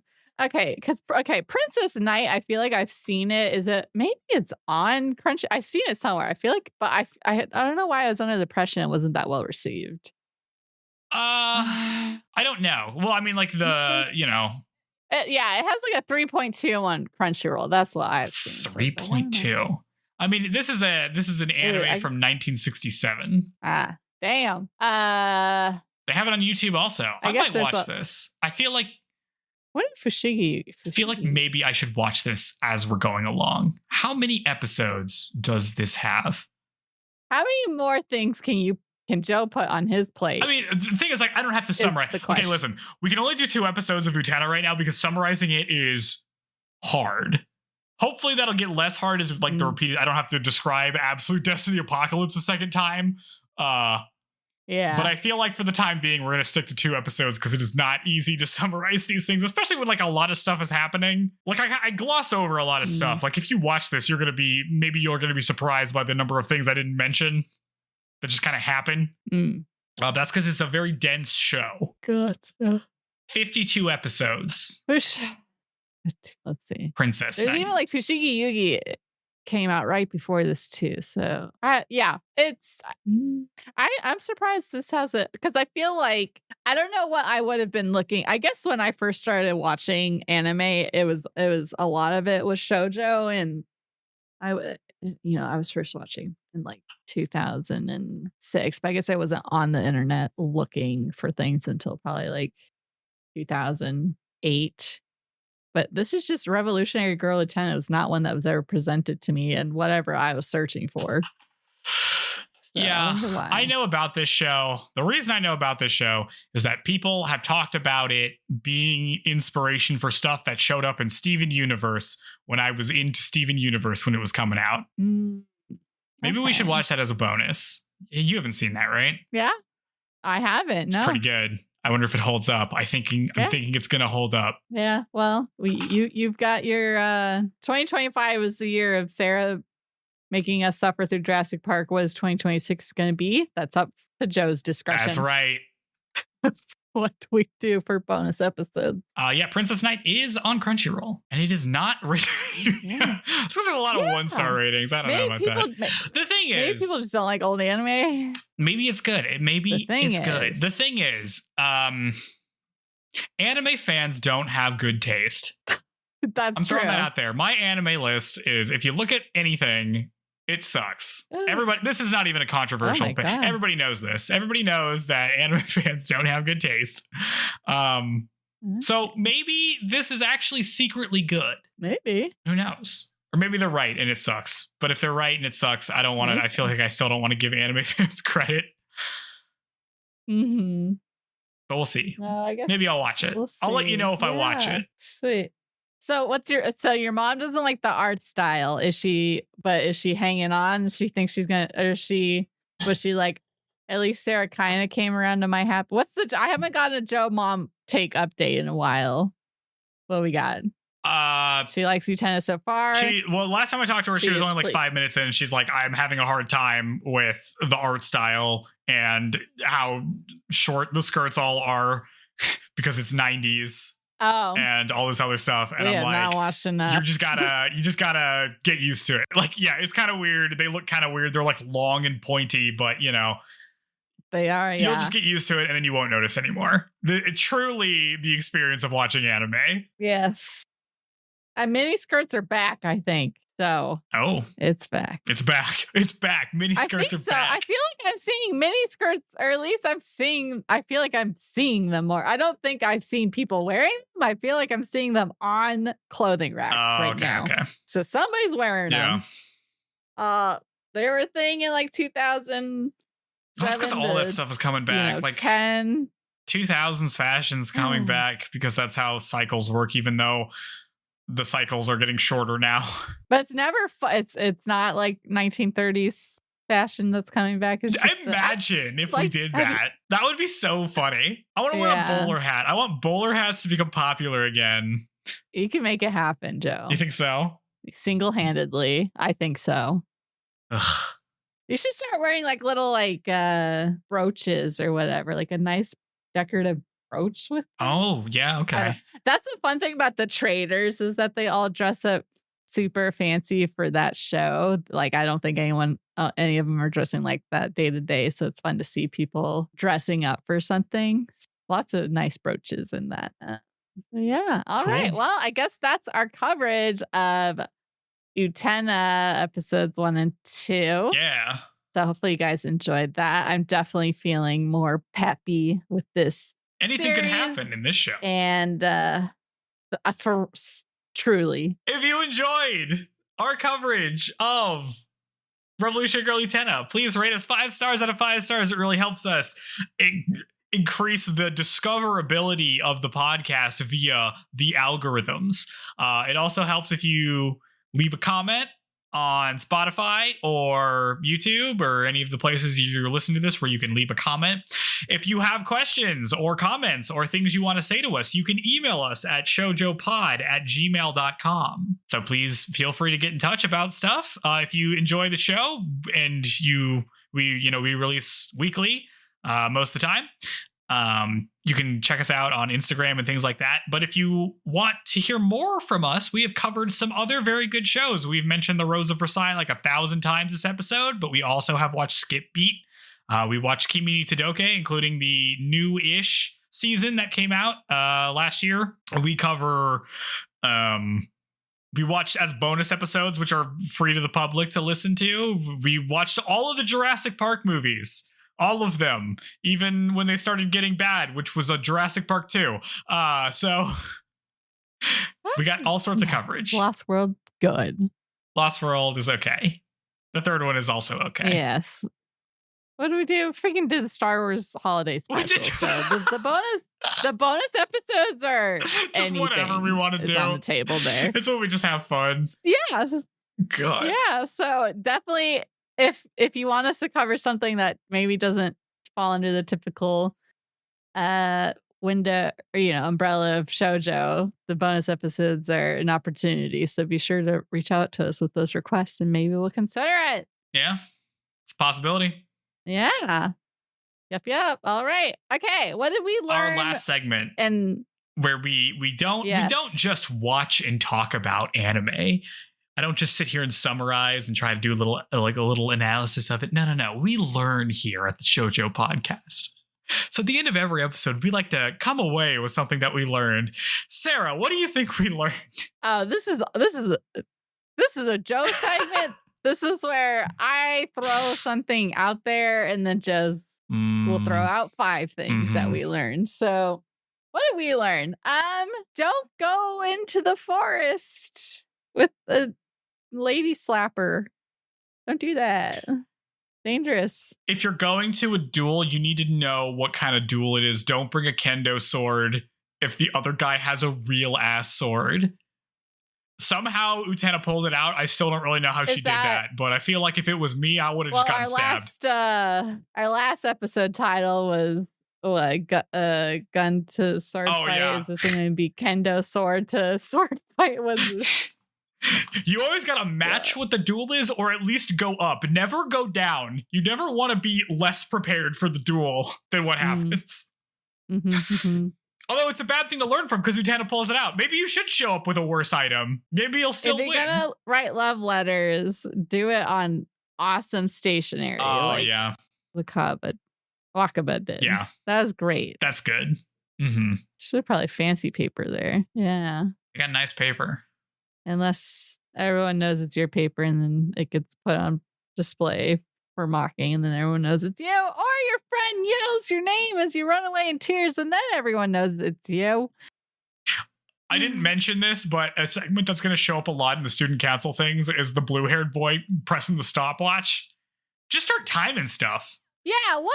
Okay, Princess Knight, I feel like I've seen it. Maybe it's on Crunchy? I've seen it somewhere. I feel like, but I don't know why I was under the impression it wasn't that well received. I don't know. Well, I mean, like it has like a 3.2 on Crunchyroll. That's what I've seen. 3.2. I mean, this is an anime from 1967. Ah, damn. They have it on YouTube also. I might watch this. I feel like... What did Fushigi? I feel like maybe I should watch this as we're going along. How many episodes does this have? How many more things can Joe put on his plate? I mean, the thing is, like, I don't have to summarize. Okay, listen, we can only do 2 episodes of Utena right now because summarizing it is hard. Hopefully that'll get less hard as like the repeated. I don't have to describe Absolute Destiny Apocalypse a second time. Yeah. But I feel like for the time being, we're going to stick to 2 episodes because it is not easy to summarize these things, especially when like a lot of stuff is happening. Like I gloss over a lot of stuff. Like if you watch this, you're going to be surprised by the number of things I didn't mention that just kind of happen. That's because it's a very dense show. Gotcha. 52 episodes. Let's see. Princess. There's even like Fushigi Yugi came out right before this too. So it's I'm surprised this has it, because I feel like I don't know what I would have been looking. I guess when I first started watching anime, it was a lot of it was shoujo, and I was first watching in like 2006, but I guess I wasn't on the internet looking for things until probably like 2008. But this is just Revolutionary Girl Utena. It was not one that was ever presented to me and whatever I was searching for. So I know about this show. The reason I know about this show is that people have talked about it being inspiration for stuff that showed up in Steven Universe when I was into Steven Universe when it was coming out. Maybe we should watch that as a bonus. You haven't seen that, right? Yeah, I haven't. It's pretty good. I wonder if it holds up. I'm thinking it's gonna hold up. Yeah. Well, you've got your 2025 was the year of Sarah making us suffer through Jurassic Park. What is 2026 going to be? That's up to Joe's discretion. That's right. What do we do for bonus episodes? Princess Knight is on Crunchyroll, and it is not rated. It's because there's a lot of 1-star ratings. I don't know about that. The thing is, maybe people just don't like old anime. Maybe it's good. It's good. The thing is, anime fans don't have good taste. That's I'm true. throwing that out there. My anime list is, if you look at anything, it sucks. Everybody, this is not even a controversial thing. God. Everybody knows this. Everybody knows that anime fans don't have good taste. So maybe this is actually secretly good. Maybe. Who knows? Or maybe they're right and it sucks. But if they're right and it sucks, I don't want to. I feel like I still don't want to give anime fans credit. Mm-hmm. But we'll see. No, I guess maybe I'll watch it. I'll let you know if I watch it. Sweet. So your mom doesn't like the art style. Is she hanging on? She thinks she's gonna, or was she like, at least Sarah kind of came around to my happy. I haven't gotten a Joe mom take update in a while. What we got? She likes Utena so far. Last time I talked to her, she was only like 5 minutes in. She's like, I'm having a hard time with the art style and how short the skirts all are because it's 90s. Oh, and all this other stuff, and I'm like, not watched enough. you just gotta get used to it. Like, yeah, it's kind of weird. They look kind of weird. They're like long and pointy, but they are. Yeah, you'll just get used to it, and then you won't notice anymore. Truly, the experience of watching anime. Yes, mini skirts are back, I think. So, it's back. It's back. Mini skirts are back. I feel like I'm seeing mini skirts, or at least I feel like I'm seeing them more. I don't think I've seen people wearing them. I feel like I'm seeing them on clothing racks now. Okay. So somebody's wearing them. They were a thing in like 2000. That's because all that stuff is coming back. Like 2000s fashion's coming back because that's how cycles work, even though the cycles are getting shorter now. But it's never it's not like 1930s fashion that's coming back. Imagine if we did that. That would be so funny. I want to wear a bowler hat. I want bowler hats to become popular again. You can make it happen, Joe. You think so? Single-handedly, I think so. Ugh. You should start wearing like little brooches or whatever, like a nice decorative brooch with them. Oh, yeah, okay. That's the fun thing about the traders is that they all dress up super fancy for that show. Like, I don't think any of them are dressing like that day to day. So it's fun to see people dressing up for something. Lots of nice brooches in that. Yeah. All right. Well, I guess that's our coverage of Utena episodes 1 and 2. Yeah. So hopefully you guys enjoyed that. I'm definitely feeling more peppy with this. Anything can happen in this show. And for truly. If you enjoyed our coverage of Revolutionary Girl Utena, please rate us 5 stars out of 5 stars. It really helps us increase the discoverability of the podcast via the algorithms. It also helps if you leave a comment on Spotify or YouTube or any of the places you're listening to this where you can leave a comment. If you have questions or comments or things you want to say to us, you can email us at shoujopod@gmail.com. So please feel free to get in touch about stuff. If you enjoy the show and we release weekly most of the time. You can check us out on Instagram and things like that. But if you want to hear more from us, we have covered some other very good shows. We've mentioned The Rose of Versailles like 1,000 times this episode, but we also have watched Skip Beat. We watched Kimi ni Todoke, including the new-ish season that came out last year. We cover... we watched as bonus episodes, which are free to the public to listen to. We watched all of the Jurassic Park movies. All of them, even when they started getting bad, which was a Jurassic Park 2. So we got all sorts of coverage. Lost World, good. Lost World is okay. The third one is also okay. Yes. What do we do? Freaking did the Star Wars holiday special. So the bonus episodes are just whatever we want to do on the table there. It's when we just have fun. Yes. God. Yeah. So definitely. If you want us to cover something that maybe doesn't fall under the typical window or, umbrella of shoujo, the bonus episodes are an opportunity. So be sure to reach out to us with those requests and maybe we'll consider it. Yeah, it's a possibility. Yeah. Yep. All right. Okay. What did we learn? Our last segment. And where we don't just watch and talk about anime. I don't just sit here and summarize and try to do a little analysis of it. No. We learn here at the Shoujo Podcast. So at the end of every episode, we like to come away with something that we learned. Sarah, what do you think we learned? Oh, this is a Joe segment. This is where I throw something out there and then just we'll throw out 5 things that we learned. So what did we learn? Don't go into the forest with a lady slapper. Don't do that. Dangerous. If you're going to a duel, you need to know what kind of duel it is. Don't bring a kendo sword if the other guy has a real ass sword. Somehow Utena pulled it out. I still don't really know how she did that, but I feel like if it was me, I would have just gotten stabbed. Our last episode title was gun to sword fight. Yeah. Is this going to be kendo sword to sword fight? You always got to match what the duel is, or at least go up. Never go down. You never want to be less prepared for the duel than what happens. Although it's a bad thing to learn from because Utena pulls it out. Maybe you should show up with a worse item. Maybe you'll still win. If you're going to write love letters, do it on awesome stationery. Oh, yeah. Wakaba did. Yeah. That was great. That's good. Should probably fancy paper there. Yeah. You got nice paper. Unless everyone knows it's your paper and then it gets put on display for mocking and then everyone knows it's you. Or your friend yells your name as you run away in tears and then everyone knows it's you. I didn't mention this, but a segment that's going to show up a lot in the student council things is the blue-haired boy pressing the stopwatch. Just start timing stuff. Yeah, what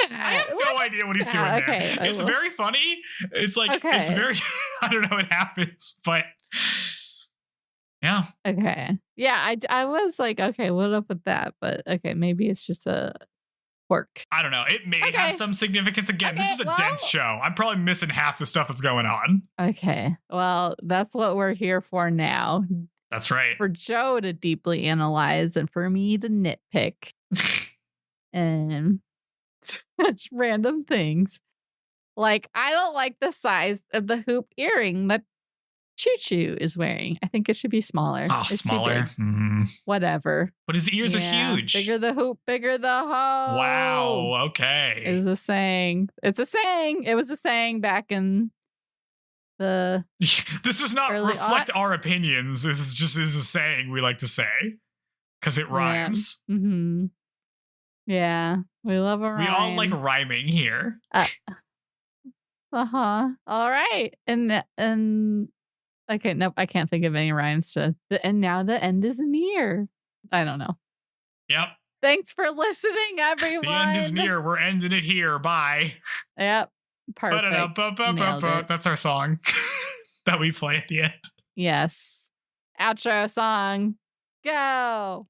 is that? I have no idea what he's doing there. Okay, it's very funny. It's like, it's very, I don't know what happens, but yeah. Okay. Yeah, I was like, okay, what up with that? But okay, maybe it's just a quirk. I don't know. It may have some significance. Again, this is a dense show. I'm probably missing half the stuff that's going on. Okay. Well, that's what we're here for now. That's right. For Joe to deeply analyze and for me to nitpick. And random things. Like, I don't like the size of the hoop earring that Choo Choo is wearing. I think it should be smaller. Oh, it's smaller. Whatever. But his ears are huge. Bigger the hoop, bigger the hoe. Wow. Okay. Is a saying. It's a saying. It was a saying back in the. This does not reflect our opinions. This is a saying we like to say because it rhymes. Mm-hmm. Yeah, we love a rhyme. We all like rhyming here. All right, and okay, nope, I can't think of any rhymes to. And now the end is near. I don't know. Yep. Thanks for listening, everyone. The end is near. We're ending it here. Bye. Yep. Perfect. That's our song that we play at the end. Yes. Outro song. Go.